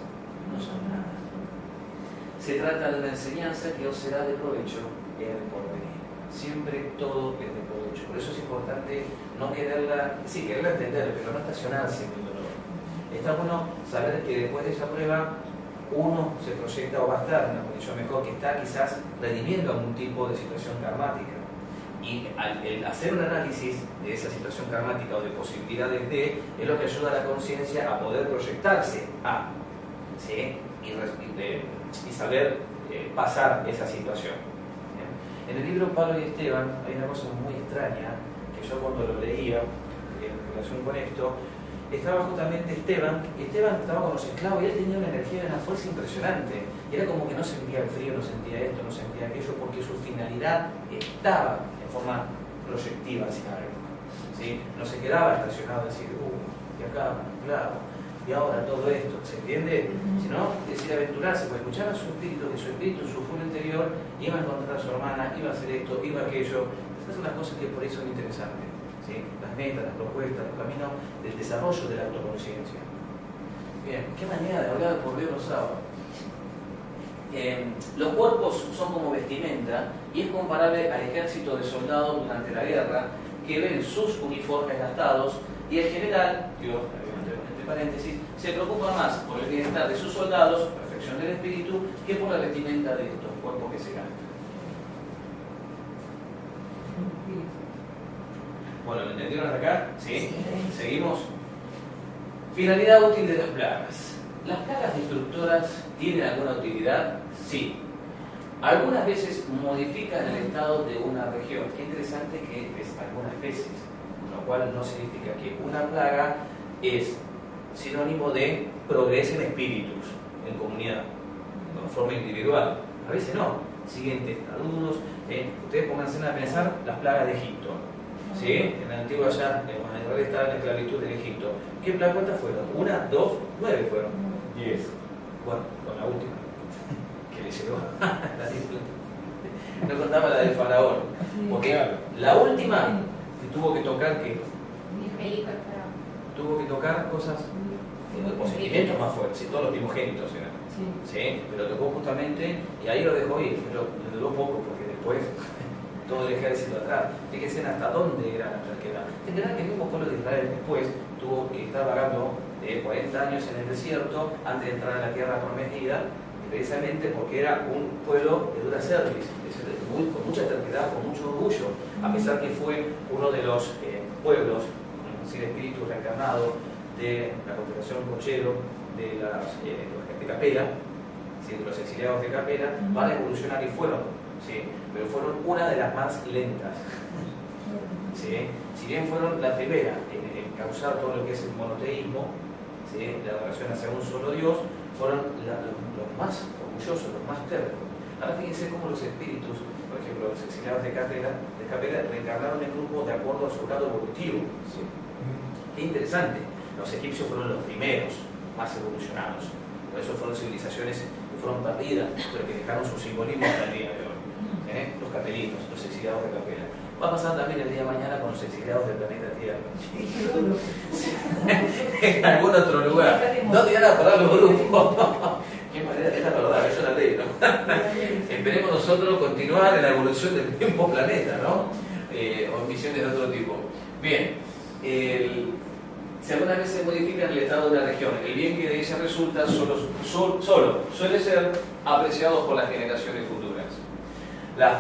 no son nada. Se trata de una enseñanza que os será de provecho en el porvenir. Siempre todo es de provecho. Por eso es importante no quererla, sí, quererla entender, pero no estacionarse en el dolor. Está bueno saber que después de esa prueba uno se proyecta o va a estar en una condición mejor, que está quizás redimiendo algún tipo de situación karmática. Y al hacer un análisis de esa situación karmática o de posibilidades de, es lo que ayuda a la conciencia a poder proyectarse a, ¿sí? y saber pasar esa situación. ¿Bien? En el libro Pablo y Esteban hay una cosa muy extraña, que yo cuando lo leía en relación con esto, estaba justamente Esteban estaba con los esclavos y él tenía una energía y una fuerza impresionante. Y era como que no sentía el frío, no sentía esto, no sentía aquello, porque su finalidad estaba en forma proyectiva hacia algo, ¿sí? No se quedaba estacionado y decir, y acá, claro, y ahora todo esto, ¿se entiende? Sino decir aventurarse, porque escuchaba a su espíritu, que su espíritu, su fuero interior, iba a encontrar a su hermana, iba a hacer esto, iba a aquello. Estas son las cosas que por ahí son interesantes, ¿sí? Las metas, las propuestas, los caminos del desarrollo de la autoconciencia. Bien, qué manera de hablar por Dios los sábados. Los cuerpos son como vestimenta y es comparable al ejército de soldados durante la guerra que ven sus uniformes gastados y el general, Dios, entre paréntesis, se preocupa más por el bienestar de sus soldados, perfección del espíritu, que por la vestimenta de estos cuerpos que se gastan. Bueno, ¿lo entendieron hasta acá? ¿Sí? Seguimos. Finalidad útil de las plagas. ¿Las plagas destructoras tienen alguna utilidad? Sí. Algunas veces modifican el estado de una región. Qué interesante que es algunas veces, lo cual no significa que una plaga es sinónimo de progreso en espíritus, en comunidad, de forma individual. A veces no. Siguen testaduros. Ustedes pónganse a pensar las plagas de Egipto. ¿Sí? En la antigua ya, cuando Israel estaba en la esclavitud en Egipto. ¿Qué plagas cuántas fueron? ¿Una, dos, 9 fueron? 10. Bueno, con la última, que le llegó la disfruta. No contaba la del faraón. Porque Claro. la última que tuvo que tocar, que Angélico el faraón. tuvo que tocar cosas, o sentimientos más fuertes, ¿sí? Todos los primogénitos eran. ¿Sí? Pero tocó justamente, y ahí lo dejó ir, pero le duró poco, porque después todo el ejército atrás. Fíjense hasta dónde era la terquedad. Tendrán que el mismo pueblo de Israel después tuvo que estar vagando 40 años en el desierto antes de entrar a la tierra prometida, precisamente porque era un pueblo de dura cerviz, con mucha terquedad, con mucho orgullo, a pesar que fue uno de los pueblos, sin espíritu reencarnado, de la Confederación Cochero, de Capela, ¿sí? De los exiliados de Capela, van a evolucionar y fueron, ¿sí? Pero fueron una de las más lentas. ¿Sí? Si bien fueron la primera en causar todo lo que es el monoteísmo, ¿sí? La adoración hacia un solo Dios, fueron los más orgullosos, los más tercos. Ahora fíjense cómo los espíritus, por ejemplo, los exiliados de Capela reencarnaron el grupo de acuerdo a su grado evolutivo. ¿Sí? Qué interesante. Los egipcios fueron los primeros, más evolucionados. Por eso fueron civilizaciones que fueron perdidas, pero que dejaron su simbolismo hasta el día de hoy. Los capelinos, los exiliados de Capela. Va a pasar también el día de mañana con los exiliados del planeta Tierra. En algún otro lugar. No te van a parar los grupos. Qué manera, es la verdad, eso es la ley, ¿no? Esperemos nosotros continuar en la evolución del mismo planeta, ¿no? O misiones de otro tipo. Bien. Si alguna vez se modifica el estado de una región, el bien que de ella resulta solo suele ser apreciado por las generaciones futuras. Las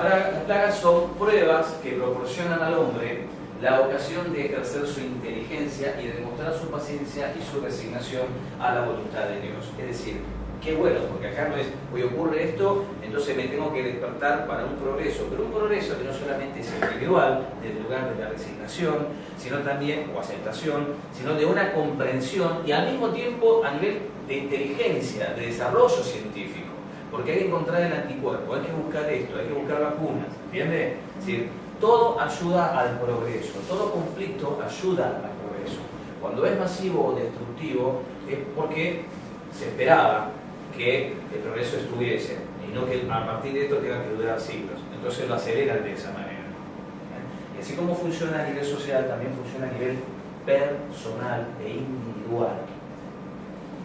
plagas son pruebas que proporcionan al hombre la ocasión de ejercer su inteligencia y de demostrar su paciencia y su resignación a la voluntad de Dios. Es decir, qué bueno, porque acá no es, hoy ocurre esto, entonces me tengo que despertar para un progreso, pero un progreso que no solamente es individual, del lugar de la resignación, sino también, o aceptación, sino de una comprensión y al mismo tiempo a nivel de inteligencia, de desarrollo científico. Porque hay que encontrar el anticuerpo, hay que buscar esto, hay que buscar vacunas, ¿entiendes? Es decir, todo ayuda al progreso, todo conflicto ayuda al progreso. Cuando es masivo o destructivo es porque se esperaba que el progreso estuviese y no que a partir de esto tenga que durar siglos. Entonces lo aceleran de esa manera. Y así como funciona a nivel social, también funciona a nivel personal e individual.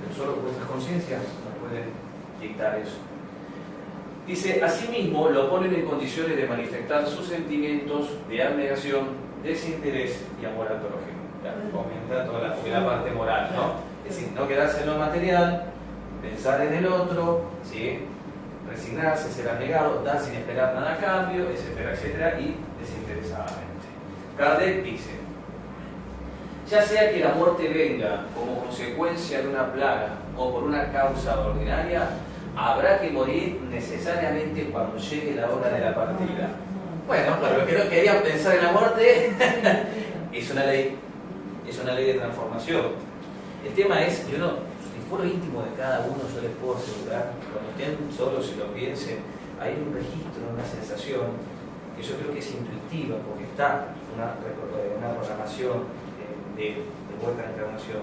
Pero solo vuestras conciencias no pueden dictar eso. Dice, asimismo lo ponen en condiciones de manifestar sus sentimientos de abnegación, desinterés y amor al prójimo. Comenta toda la parte moral, ¿no? Es decir, no quedarse en lo material, pensar en el otro, ¿sí? Resignarse, ser abnegado, dar sin esperar nada a cambio, etcétera, etcétera, y desinteresadamente. Kardec dice, ya sea que la muerte venga como consecuencia de una plaga o por una causa ordinaria, habrá que morir necesariamente cuando llegue la hora de la partida. Bueno, para los que no querían pensar en la muerte, es una ley de transformación. El tema es que el foro íntimo de cada uno, yo les puedo asegurar, cuando estén solos y lo piensen, hay un registro, una sensación que yo creo que es intuitiva, porque está una programación de vuelta a la encarnación.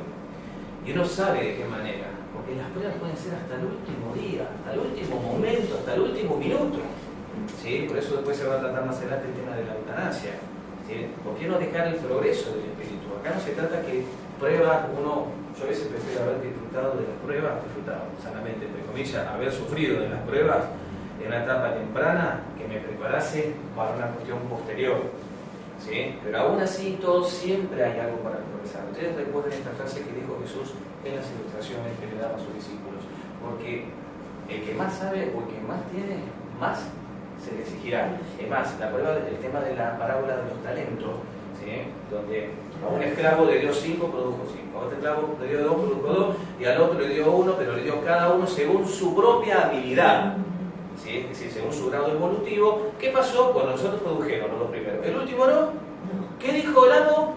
Y uno sabe de qué manera, porque las pruebas pueden ser hasta el último día, hasta el último momento, hasta el último minuto. ¿Sí? Por eso después se va a tratar más adelante el tema de la eutanasia. ¿Sí? ¿Por qué no dejar el progreso del espíritu? Acá no se trata que pruebas yo a veces prefiero haber disfrutado de las pruebas, sanamente, entre comillas, haber sufrido de las pruebas en una etapa temprana que me preparase para una cuestión posterior. ¿Sí? Pero aún así, siempre hay algo para progresar. Ustedes recuerden esta frase que dijo Jesús en las ilustraciones que le daba a sus discípulos, porque el que más sabe o el que más tiene, más se le exigirá. Es más, el tema de la parábola de los talentos, ¿sí? Donde a un esclavo le dio 5, produjo 5, a otro esclavo le dio 2, produjo 2, y al otro le dio 1, pero le dio cada uno según su propia habilidad. ¿Sí? Es decir, según su grado evolutivo. ¿Qué pasó? Bueno, nosotros produjeron los primeros. ¿El último no? ¿Qué dijo el amo?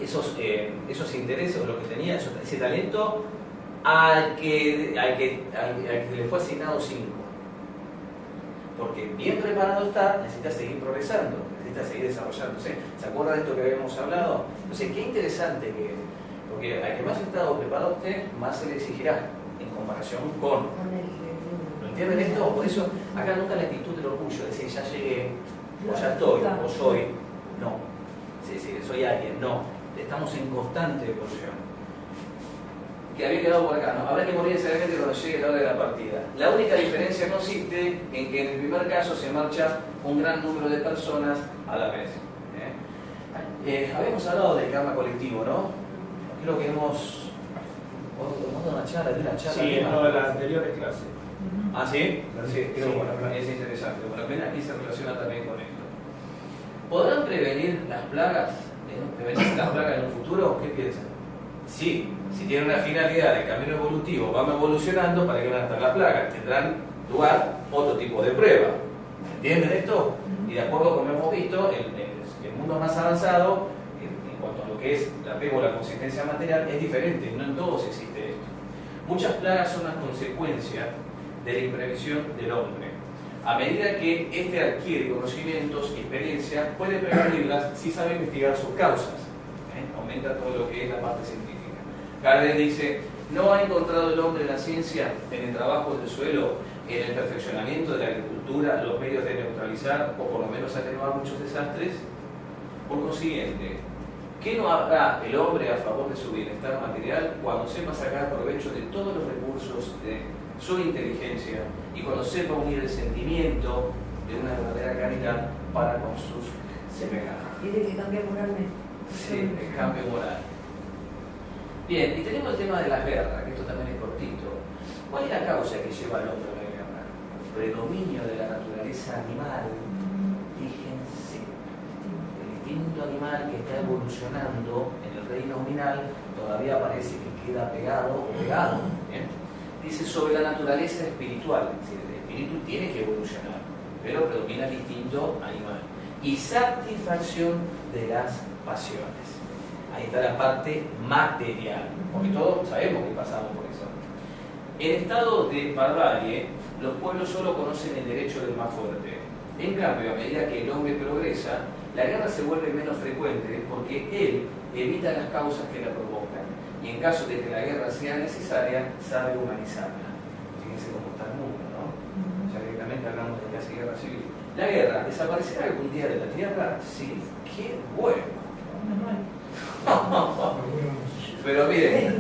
Esos intereses o lo que tenía, ese talento, al que le fue asignado 5. Porque bien preparado está, necesita seguir progresando, necesita seguir desarrollándose. ¿Se acuerdan de esto que habíamos hablado? Entonces, qué interesante que es. Porque al que más estado preparado usted, más se le exigirá en comparación con. ¿Lo entienden esto? Por eso, acá nunca la actitud del orgullo, es decir, ya llegué, o ya estoy, o soy. No. Sí, soy alguien. No. Estamos en constante evolución. Que había quedado por acá, ¿no? Habrá que morir seriamente cuando llegue la hora de la partida. La única diferencia consiste en que en el primer caso se marcha un gran número de personas a la vez. Habíamos hablado del karma colectivo, ¿no? Creo que hemos dado una charla, Sí, en todas las anteriores clases. ¿Ah, sí? Sí, Sí, es interesante. Bueno, apenas aquí se relaciona también con esto. ¿Podrán prevenir las plagas? ¿Prevenir las plagas en un futuro? ¿Qué piensan? Sí, si tienen una finalidad de camino evolutivo, vamos evolucionando, ¿para qué van a estar las plagas? Tendrán lugar otro tipo de prueba. ¿Entienden esto? Y de acuerdo con lo que hemos visto, el mundo más avanzado, en cuanto a lo que es el apego o la consistencia material, es diferente, no en todos existe esto. Muchas plagas son las consecuencias de la imprevisión del hombre. A medida que éste adquiere conocimientos y experiencia, puede prevenirlas si sabe investigar sus causas. Aumenta todo lo que es la parte científica. Gardner dice, ¿no ha encontrado el hombre en la ciencia, en el trabajo del suelo, en el perfeccionamiento de la agricultura, los medios de neutralizar o por lo menos atenuar muchos desastres? Por consiguiente, ¿qué no hará el hombre a favor de su bienestar material cuando sepa sacar provecho de todos los recursos de su inteligencia y cuando sepa unir el sentimiento de una verdadera caridad para con sus semejantes? Tiene que cambiar moralmente. Sí, el cambio moral. Bien, y tenemos el tema de las guerras, que esto también es cortito. ¿Cuál es la causa que lleva al hombre a la guerra? El predominio de la naturaleza animal. Fíjense, el instinto animal que está evolucionando en el reino nominal todavía parece que queda pegado o pegado. ¿Bien? Dice sobre la naturaleza espiritual, es decir, el espíritu tiene que evolucionar, pero predomina el instinto animal. Y satisfacción de las pasiones. Ahí está la parte material, porque todos sabemos que pasamos por eso. En estado de barbarie, los pueblos solo conocen el derecho del más fuerte. En cambio, a medida que el hombre progresa, la guerra se vuelve menos frecuente porque él evita las causas que la provocan y en caso de que la guerra sea necesaria, sabe humanizarla. Fíjense cómo está el mundo, ¿no? Ya directamente hablamos de casi guerra civil. ¿La guerra desaparecerá algún día de la Tierra? Sí. ¡Qué bueno! Pero miren,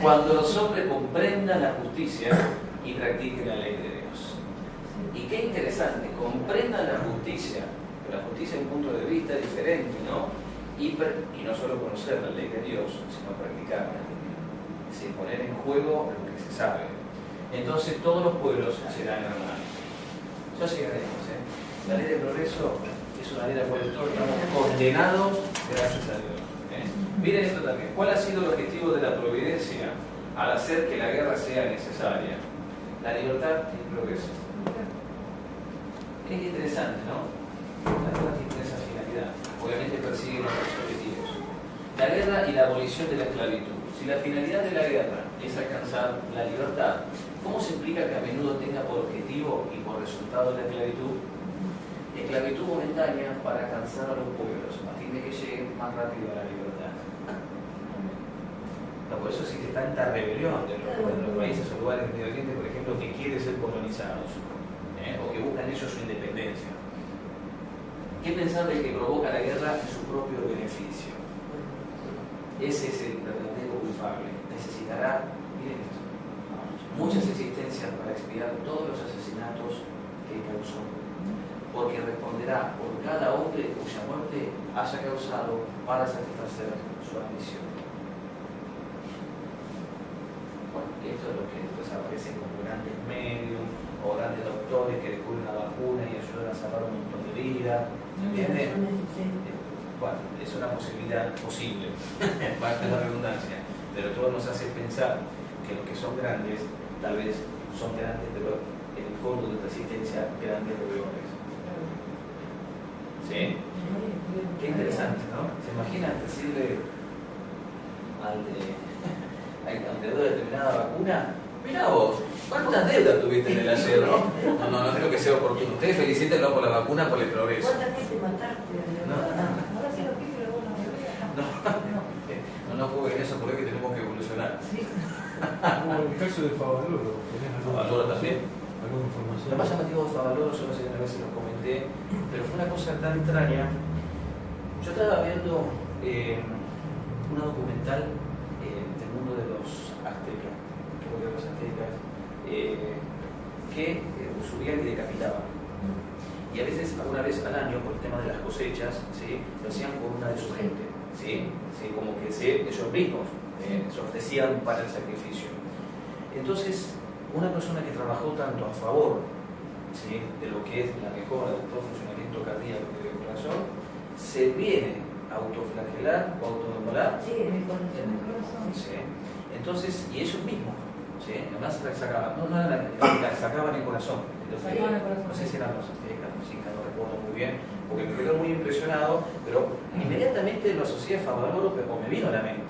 cuando los hombres comprendan la justicia y practiquen la ley de Dios. Y qué interesante, comprendan la justicia, pero la justicia es un punto de vista diferente, ¿no? Y no solo conocer la ley de Dios, sino practicarla. Es decir, poner en juego lo que se sabe. Entonces todos los pueblos serán hermanos. Ya llegaremos, ¿eh? La ley de progreso es una ley de la cual todos estamos condenados gracias a Dios. Miren esto también. ¿Cuál ha sido el objetivo de la providencia al hacer que la guerra sea necesaria? La libertad y el progreso. Es interesante, ¿no? La guerra tiene esa finalidad. Obviamente persigue nuestros objetivos. La guerra y la abolición de la esclavitud. Si la finalidad de la guerra es alcanzar la libertad. ¿Cómo se explica que a menudo tenga por objetivo y por resultado la esclavitud? Esclavitud momentánea para alcanzar a los pueblos, a fin de que lleguen más rápido a la libertad. No, por eso existe tanta rebelión en los países o lugares de Medio Oriente, por ejemplo, que quieren ser colonizados, o que buscan ellos su independencia. ¿Qué pensar del que provoca la guerra en su propio beneficio? Ese es el verdadero culpable. Necesitará, miren esto, muchas existencias para expiar todos los asesinatos que causó, porque responderá por cada hombre cuya muerte haya causado para satisfacer su ambición. Bueno, esto es lo que después aparece como grandes medios o grandes doctores que descubren la vacuna y ayudan a salvar un montón de vidas. ¿Entienden? Bueno, es una posibilidad posible, parte de la redundancia, pero todo nos hace pensar que los que son grandes, tal vez son grandes, pero en el fondo de resistencia, grandes rebeldes. ¿Sí? Qué interesante, ¿no? ¿Se imaginan decirle al creador de determinada vacuna? Mirá vos, ¿cuántas deudas tuviste en el ayer, no? No creo que sea oportuno. Ustedes felicítenlo por la vacuna, por el progreso. ¿Cuántas veces mataste? Ahora sí lo pido, pero bueno, No jueguen eso porque es que tenemos que evolucionar. Como el caso de Favaloro. Favaloro también. ¿Alguna información? Lo más llamativo de Favaloro, yo no sé una vez si lo comenté, pero fue una cosa tan extraña. Yo estaba viendo una documental del mundo de los aztecas, creo que los aztecas, que subían y decapitaban. Y a veces, alguna vez al año, por el tema de las cosechas, ¿sí?, lo hacían con una de su gente, ¿sí? Como que ellos mismos se ofrecían para el sacrificio. Entonces, una persona que trabajó tanto a favor, ¿sí?, de lo que es la mejora del todo funcionamiento cardíaco y del corazón, se viene a autoflagelar o autodemolar. Sí, en el corazón. ¿Sí? Entonces, y ellos mismos, ¿sí?, además la sacaban, la sacaban el corazón. Entonces, no sé si eran los aztecas, no recuerdo muy bien, porque me quedó muy impresionado, pero inmediatamente lo asocié a Favaloro, pero me vino a la mente.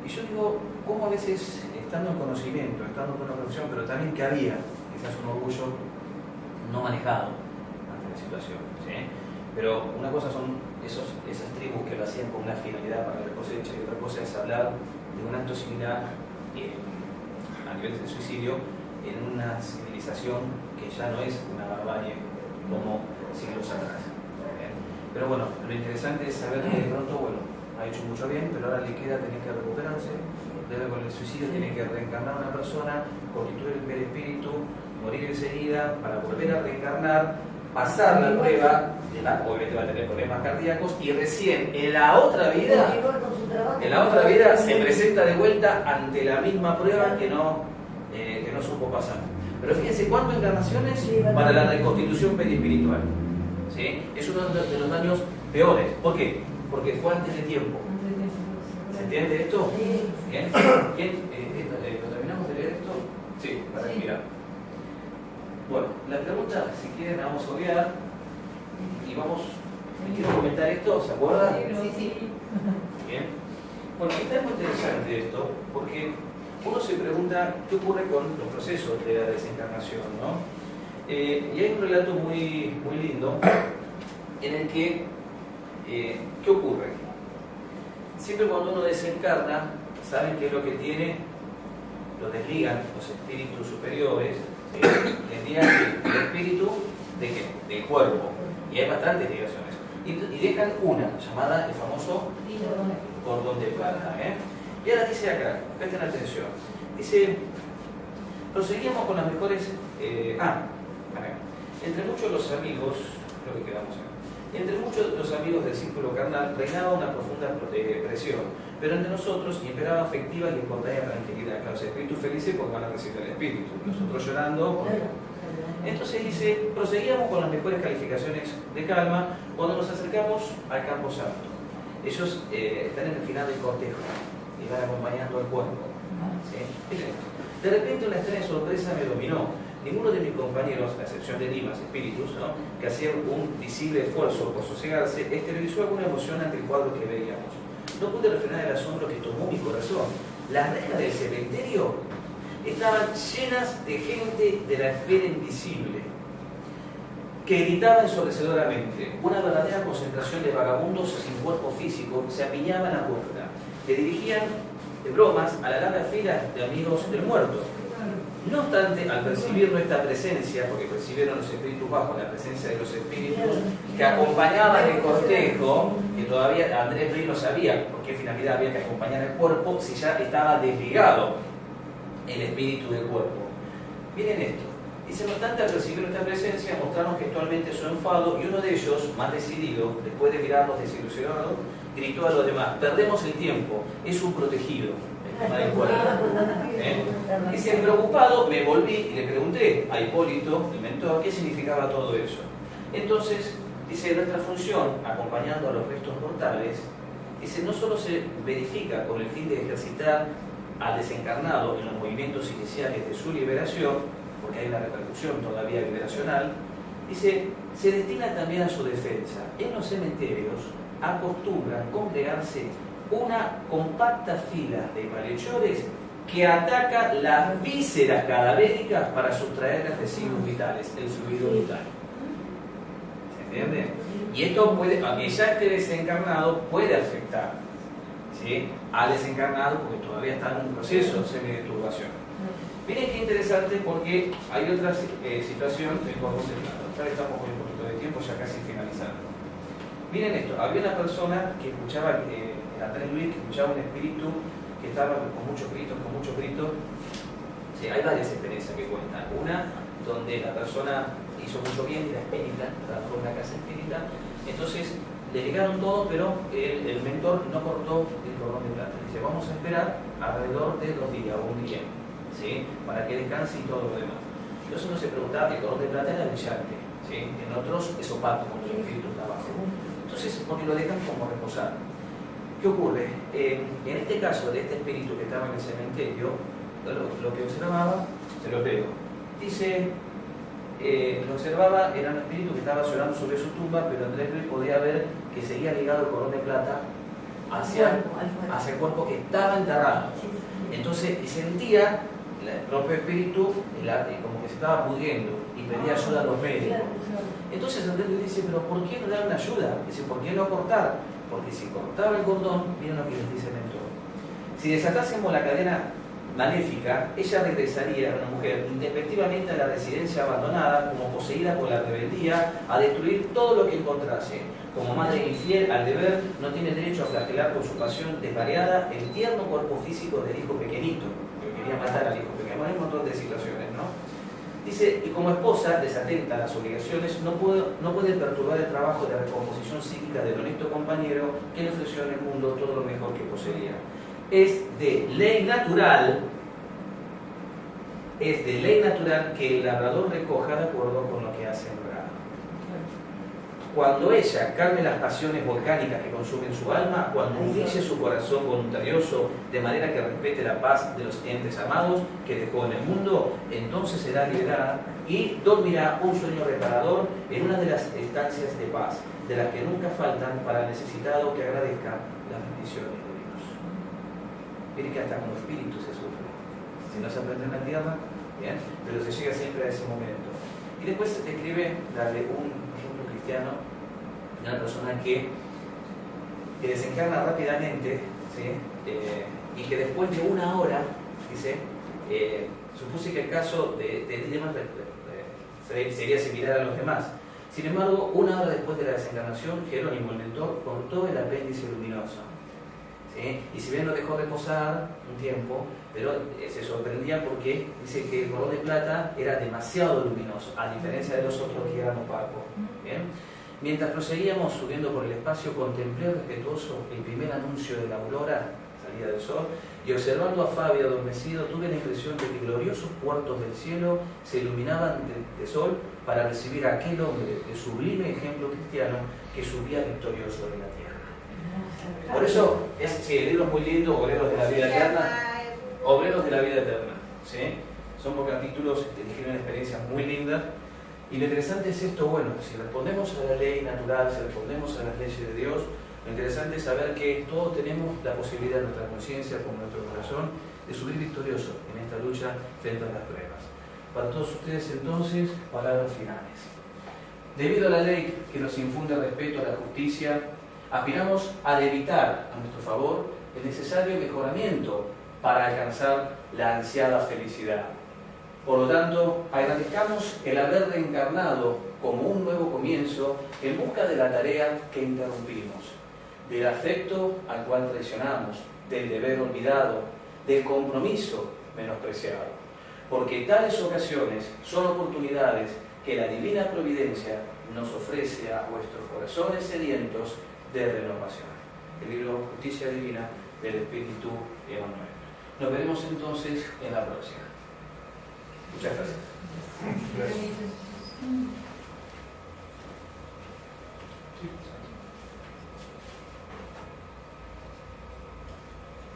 Y yo digo, ¿cómo a veces, estando en conocimiento, estando con una profesión, pero también que había quizás un orgullo no manejado ante la situación, ¿sí? Pero una cosa son esas tribus que lo hacían con una finalidad para la cosecha, y otra cosa es hablar de un acto similar a nivel de suicidio en una civilización que ya no es una barbarie como siglos atrás. Pero bueno, lo interesante es saber que de pronto, bueno, ha hecho mucho bien, pero ahora le queda tener que recuperarse, debe con el suicidio, tiene que reencarnar una persona, constituir el perispíritu, morir enseguida para volver a reencarnar, pasar la prueba, obviamente va a tener problemas cardíacos, y recién en la otra vida se presenta de vuelta ante la misma prueba que no supo pasar. Pero fíjense cuántas encarnaciones para la reconstitución perispiritual. ¿Sí? Es uno de los daños peores. ¿Por qué? Porque fue antes de tiempo. ¿Se entiende esto? ¿Bien? ¿Lo terminamos de leer esto? Sí, para respirar. Bueno, la pregunta, si quieren, la vamos a obviar y vamos. ¿Me quiero comentar esto? ¿Se acuerdan? Sí. Bien. Bueno, está muy interesante esto porque uno se pregunta qué ocurre con los procesos de la desencarnación, ¿no? Y hay un relato muy lindo en el que, ¿qué ocurre? Siempre cuando uno desencarna, ¿saben qué es lo que tiene? Lo desligan los espíritus superiores, ¿sí? Desligan el espíritu ¿de qué? Del cuerpo. Y hay bastantes ligaciones. Y dejan una, llamada el famoso cordón de plata. Y ahora dice acá, presten atención, dice, proseguíamos con las mejores, entre muchos de los amigos, creo que quedamos acá, entre muchos de los amigos del círculo carnal reinaba una profunda presión, pero entre nosotros imperaba afectiva y espontánea tranquilidad. Claro, los espíritus felices porque van a recibir el espíritu, nosotros llorando. Entonces dice, proseguíamos con las mejores calificaciones de calma cuando nos acercamos al campo santo. Ellos están en el final del cortejo y van acompañando al cuerpo. ¿Sí? De repente una extraña sorpresa me dominó. Ninguno de mis compañeros, a excepción de Limas, espíritus, ¿no?, que hacían un visible esfuerzo por sosegarse, exteriorizó alguna emoción ante el cuadro que veíamos. No pude refrenar el asombro que tomó mi corazón las rejas del cementerio estaban llenas de gente de la esfera invisible, que gritaban ensordecedoramente. Una verdadera concentración de vagabundos sin cuerpo físico se apiñaba en la puerta, que dirigían bromas a la larga fila de amigos del muerto. No obstante, al percibir nuestra presencia, porque percibieron los espíritus bajos la presencia de los espíritus que acompañaban el cortejo, que todavía Andrés Luis no sabía por qué finalidad había que acompañar el cuerpo si ya estaba desligado el espíritu del cuerpo. Miren esto. Dice, no obstante, al percibir nuestra presencia, mostraron gestualmente su enfado y uno de ellos, más decidido, después de mirarnos desilusionados, gritó a los demás: perdemos el tiempo, es un protegido. Del cuerpo. Dice, preocupado, me volví y le pregunté a Hipólito, el mentor, qué significaba todo eso. Entonces, dice, nuestra función, acompañando a los restos mortales, dice, no solo se verifica con el fin de ejercitar al desencarnado en los movimientos iniciales de su liberación, porque hay una repercusión todavía liberacional, dice, se destina también a su defensa. En los cementerios acostumbran congregarse una compacta fila de malhechores que ataca las vísceras cadavéricas para sustraer los residuos vitales, el fluido vital. ¿Se entiende? Y esto puede, aunque ya esté desencarnado, puede afectar, ¿sí?, al desencarnado, porque todavía está en un proceso de semidisturbación. Miren qué interesante, porque hay otra situación del cordón de plata. Ahora estamos con un poquito de tiempo, ya casi finalizando. Miren esto, había una persona que escuchaba Andrés Luis, que escuchaba un espíritu que estaba con muchos gritos. Sí, hay varias experiencias que cuentan. Una donde la persona hizo mucho bien y era espírita, trabajó en una casa espírita, entonces le llegaron todo, pero el mentor no cortó el cordón de plata. Dice, vamos a esperar alrededor de 2 días o un día, ¿sí?, para que descanse y todo lo demás. Entonces uno se preguntaba, el cordón de plata era brillante, ¿sí?, en otros es opaco, cuando el espíritu está abajo. Entonces, porque lo dejan como reposar. ¿Qué ocurre? En este caso de este espíritu que estaba en el cementerio, lo que observaba, se lo leo. Dice, lo observaba, era un espíritu que estaba llorando sobre su tumba, pero Andrés Luis podía ver que seguía ligado el cordón de plata hacia el cuerpo que estaba enterrado. Entonces sentía el propio espíritu como que se estaba pudriendo y pedía ayuda a los médicos. Entonces Andrés Luis dice, pero ¿por qué no dar una ayuda? Dice, ¿por qué no cortar? Porque si cortaba el cordón, miren lo que les dice el mentor. Si desatásemos la cadena maléfica, ella regresaría, una mujer, intempestivamente a la residencia abandonada, como poseída por la rebeldía, a destruir todo lo que encontrase. Como madre infiel al deber, no tiene derecho a flagelar con su pasión desvariada el tierno cuerpo físico del hijo pequeñito, que quería matar al hijo pequeño. Bueno, hay un montón de situaciones, ¿no? Dice, y como esposa, desatenta a las obligaciones, no puede perturbar el trabajo de recomposición psíquica del honesto compañero que le ofreció en el mundo todo lo mejor que poseía. Es de ley natural que el labrador recoja de acuerdo con lo que ha sembrado. Cuando ella calme las pasiones volcánicas que consumen su alma, cuando unifique su corazón voluntarioso de manera que respete la paz de los entes amados que dejó en el mundo, entonces será liberada y dormirá un sueño reparador en una de las estancias de paz, de las que nunca faltan para el necesitado que agradezca las bendiciones de Dios. Miren que hasta como espíritu se sufre. Si no se aprende en la tierra, bien, pero se llega siempre a ese momento. Y después se describe un ejemplo cristiano de una persona que desencarna rápidamente, ¿sí?, y que después de 1 hora, dice, supuse que el caso de Dimas sería similar a los demás. Sin embargo, 1 hora después de la desencarnación, Jerónimo, el mentor, cortó el apéndice luminoso. ¿Sí? Y si bien lo dejó reposar un tiempo, pero se sorprendía porque dice que el cordón de plata era demasiado luminoso, a diferencia de los otros que eran opacos. ¿Bien? Mientras proseguíamos subiendo por el espacio, contemplé respetuoso el primer anuncio de la aurora, salida del sol, y observando a Fabio adormecido, tuve la impresión de que gloriosos puertos del cielo se iluminaban de sol para recibir a aquel hombre de sublime ejemplo cristiano que subía victorioso de la tierra. Por eso, el libro es muy lindo, Obreros de la Vida Eterna. Obreros de la Vida Eterna, ¿sí? Son por capítulos que describen experiencias muy lindas. Y lo interesante es esto, bueno, si respondemos a la ley natural, si respondemos a las leyes de Dios, Lo interesante es saber que todos tenemos la posibilidad en nuestra conciencia, con nuestro corazón, de subir victorioso en esta lucha frente a las pruebas. Para todos ustedes entonces, palabras finales. Debido a la ley que nos infunde respeto a la justicia, aspiramos a evitar a nuestro favor el necesario mejoramiento para alcanzar la ansiada felicidad. Por lo tanto, agradezcamos el haber reencarnado como un nuevo comienzo en busca de la tarea que interrumpimos, del afecto al cual traicionamos, del deber olvidado, del compromiso menospreciado. Porque tales ocasiones son oportunidades que la divina providencia nos ofrece a vuestros corazones sedientos de renovación. El libro Justicia Divina del Espíritu Emmanuel. Nos veremos entonces en la próxima. Muchas gracias.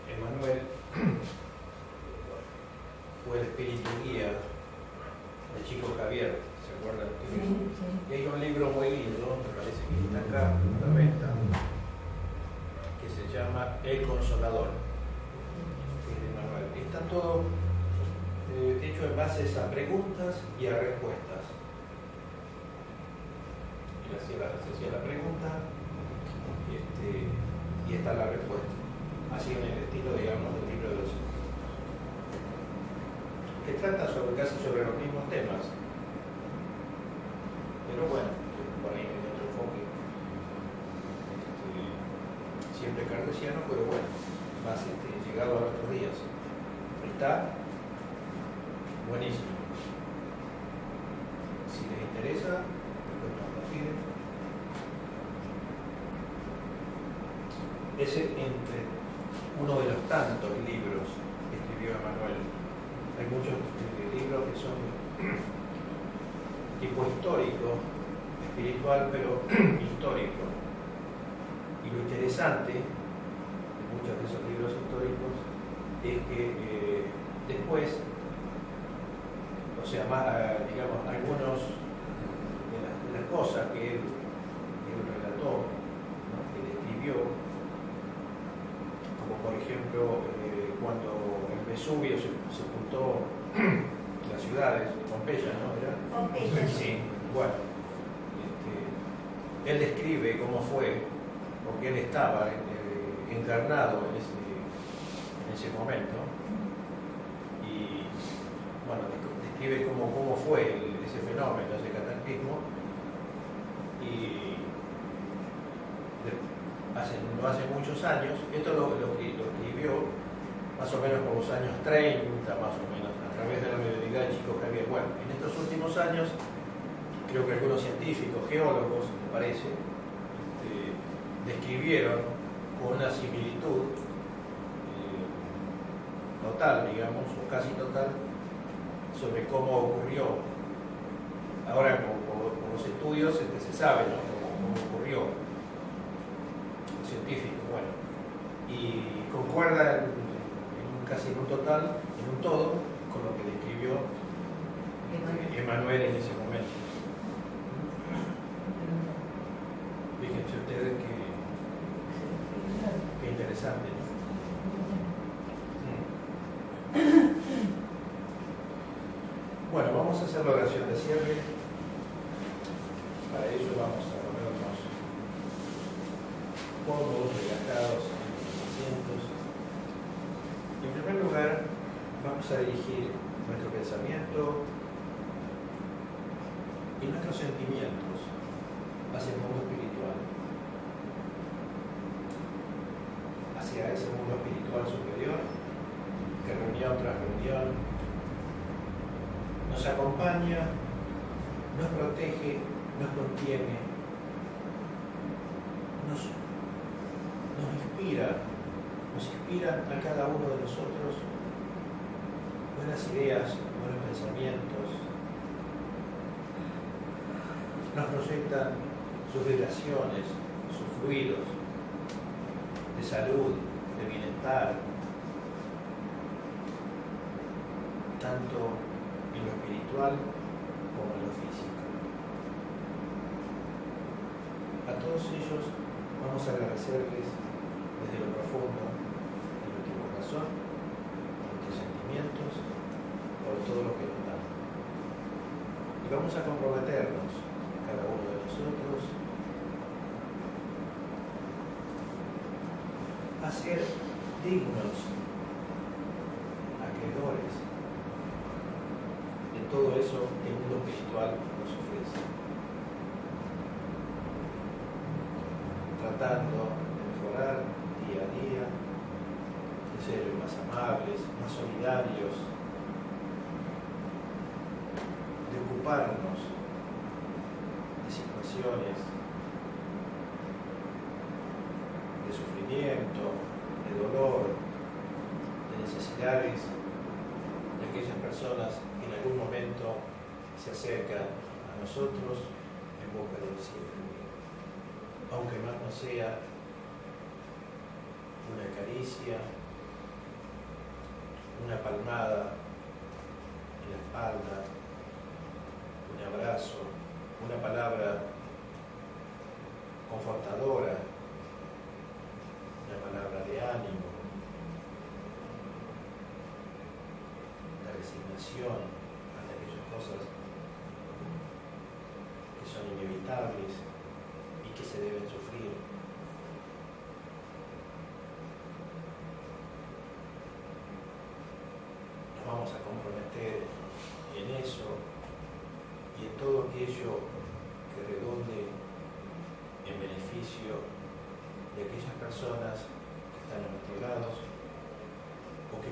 Emmanuel fue el espíritu guía del chico Javier, ¿se acuerdan? Y hay un libro muy lindo, me parece que está acá, a la venta, que se llama El Consolador, que es de Emmanuel. Está todo hecho en base a preguntas y a respuestas. Se hacía la pregunta y está la respuesta. Así en el estilo, digamos, del libro de los hijos. Que trata casi sobre los mismos temas. Pero bueno, por ahí en otro enfoque. Siempre cartesiano, pero bueno, más llegado a nuestros días. Está buenísimo. Si les interesa, después nos lo piden. Es entre uno de los tantos libros que escribió Emmanuel. Hay muchos libros que son tipo histórico, espiritual, pero histórico. Y lo interesante de muchos de esos libros históricos es que después, o sea, más, digamos, algunos de las cosas que él relató, ¿no?, que él escribió, como por ejemplo cuando el Vesubio sepultó las ciudades, Pompeya, ¿no? Pompeya. Sí, bueno, él describe cómo fue, porque él estaba encarnado en ese momento, y bueno, describe cómo fue ese fenómeno, ese cataclismo, y no hace muchos años, esto lo escribió más o menos por los años 30, más o menos, a través de la mediunidad de Chico Javier. Bueno, en estos últimos años, creo que algunos científicos, geólogos, me parece, describieron con una similitud total, digamos, o casi total, sobre cómo ocurrió. Ahora, por los estudios, se sabe, ¿no?, cómo ocurrió. Científico, bueno, y concuerda casi en un total, en un todo, con lo que describió Emmanuel en ese momento. Fíjense ustedes qué interesante, ¿no? Bueno, vamos a hacer la oración de cierre. Para ello vamos a ponernos cómodos, relajados en los asientos. En primer lugar, vamos a dirigir nuestro pensamiento y nuestros sentimientos hacia el mundo espiritual, hacia ese mundo espiritual superior que reunión tras reunión nos acompaña, nos protege, nos contiene, nos inspira a cada uno de nosotros buenas ideas, buenos pensamientos, nos proyectan sus vibraciones, sus fluidos de salud, de bienestar, tanto en lo espiritual como en lo físico. A todos ellos Vamos a agradecerles desde lo profundo de nuestro corazón, de nuestros sentimientos, por todo lo que nos dan. Y vamos a comprometernos, cada uno de nosotros, a ser dignos acreedores de todo eso que el mundo espiritual nos ofrece, tratando de mejorar día a día, de ser más amables, más solidarios, de ocuparnos de situaciones de sufrimiento, de dolor, de necesidades de aquellas personas que en algún momento se acercan a nosotros en busca del cielo. Aunque más no sea una caricia, una palmada en la espalda, un abrazo, una palabra confortadora, una palabra de ánimo, de resignación ante aquellas cosas que son inevitables y que se deben sufrir. Nos vamos a comprometer en eso y en todo aquello que redunde en beneficio de aquellas personas que están a nuestro lado o que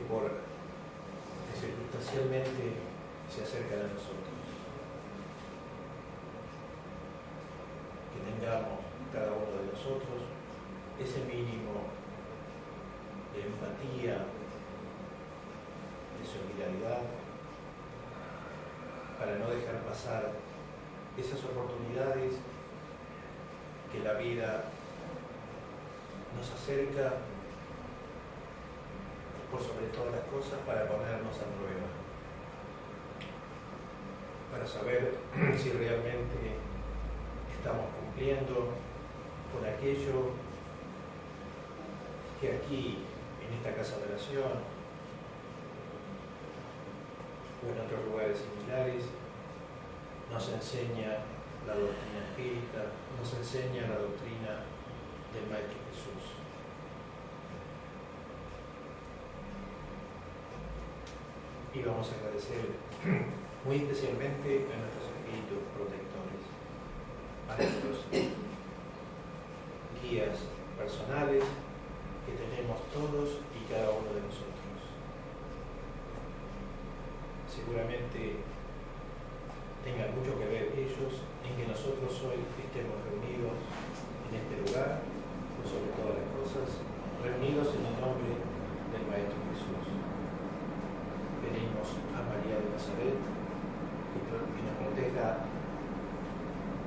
circunstancialmente se acercan a nosotros. Que tengamos cada uno de nosotros ese mínimo de empatía, de solidaridad, para no dejar pasar esas oportunidades que la vida nos acerca por sobre todas las cosas para ponernos a prueba, para saber si realmente estamos cumpliendo con aquello que aquí, en esta casa de oración o en otros lugares similares, nos enseña la doctrina espírita, nos enseña la doctrina del Maestro Jesús. Y vamos a agradecer muy especialmente a nuestros espíritus protectores, a nuestros guías personales que tenemos todos y cada uno de nosotros. Seguramente tengan mucho que ver ellos en que nosotros hoy estemos reunidos en este lugar, por sobre todas las cosas, reunidos en el nombre del Maestro Jesús. Pedimos a María de Nazaret que nos proteja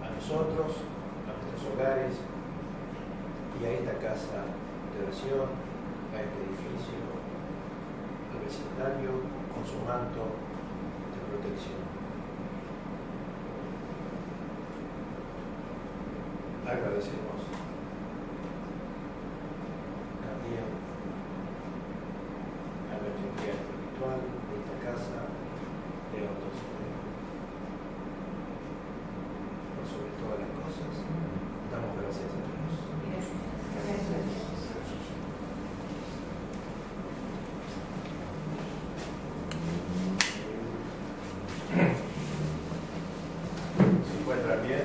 a nosotros, a nuestros hogares y a esta casa de oración, a este edificio, al vecindario, con su manto de protección. Agradecemos también a nuestro guía espiritual de esta casa, León Tolstoy. Por sobre todas las cosas, damos gracias a Dios. Gracias. ¿Se encuentran bien?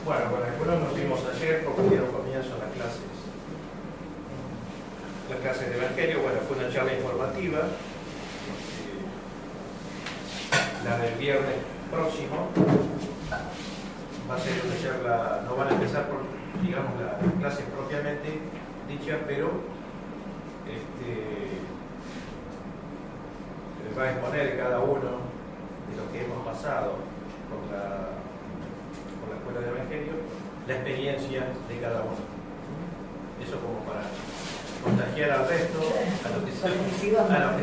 Bueno, con algunos nos vimos ayer porque dieron comienzo a las clases de Evangelio. Bueno, fue una charla informativa. La del viernes próximo va a ser una charla, no van a empezar por, digamos, la clase propiamente dicha, pero se les va a exponer cada uno de lo que hemos pasado por la Escuela de Evangelio, la experiencia de cada uno. Eso como para contagiar al resto, a los que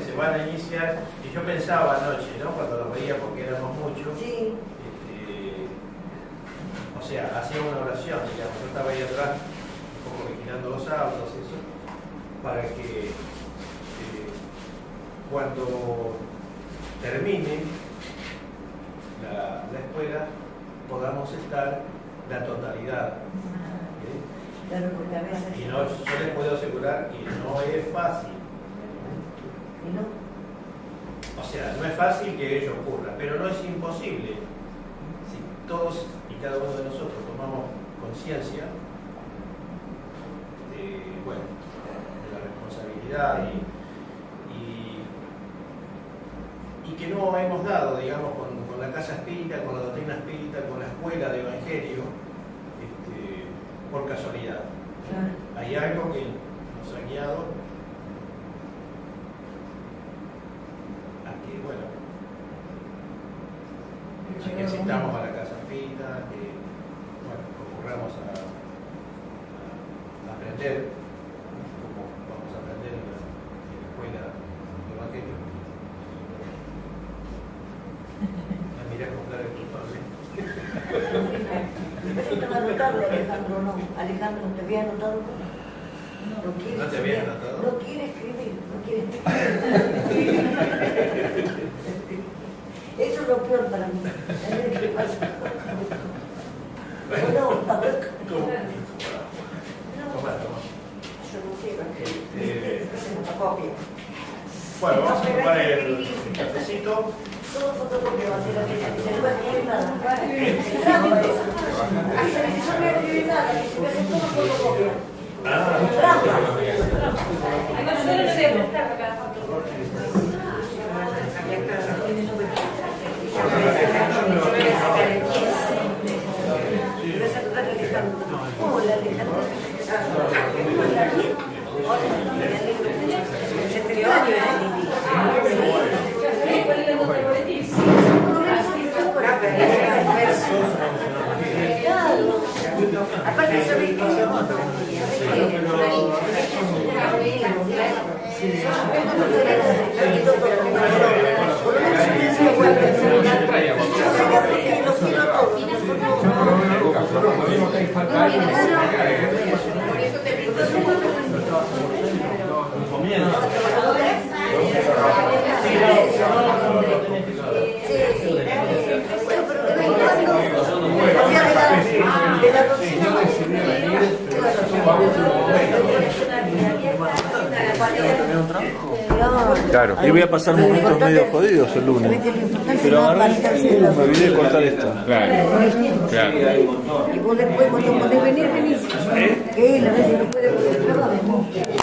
se van a iniciar. Y yo pensaba anoche, ¿no? Cuando los veía, porque éramos muchos, sí. o sea, hacía una oración, digamos, yo estaba ahí atrás un poco vigilando los autos, eso, para que cuando termine la escuela podamos estar la totalidad. Claro, porque a veces... Y no, yo les puedo asegurar que no es fácil. ¿Y no? O sea, no es fácil que ello ocurra, pero no es imposible. Si todos y cada uno de nosotros tomamos conciencia de la responsabilidad y que no hemos dado, digamos, con la casa espírita, con la doctrina espírita, con la escuela de evangelio, por casualidad. Claro. Hay algo que nos ha guiado a que, bueno, a que asistamos a la casa espírita, que, bueno, concurramos a aprender, como vamos a aprender en la escuela de evangelio. A mirar con cara de culpable. Necesito anotarlo, Alejandro, no. Alejandro, ¿te había anotado? No quiere ¿No te había escribir. anotado? No quiere escribir, no quiere escribir. Eso es lo peor para mí. ¿Qué pasa? No, ¿Cómo? Toma. yo no quiero. Se me copia. Bueno, vamos a tomar el cafecito. Todo fotocopia va a ser así. Se no va a escribir nada. Trámite. Yo no voy a escribir nada. Se me hace todo fotocopia. Trampa. Yo no sé prestar cada foto. Hola, Alejandro. Aparte, ¿sabes qué? Claro. Y voy a pasar momentos medio jodidos el lunes. Pero agarré y me olvidé de cortar esta. Claro. Y vos después cuando podés venir, venís. Que él a veces no puede porque trabaja.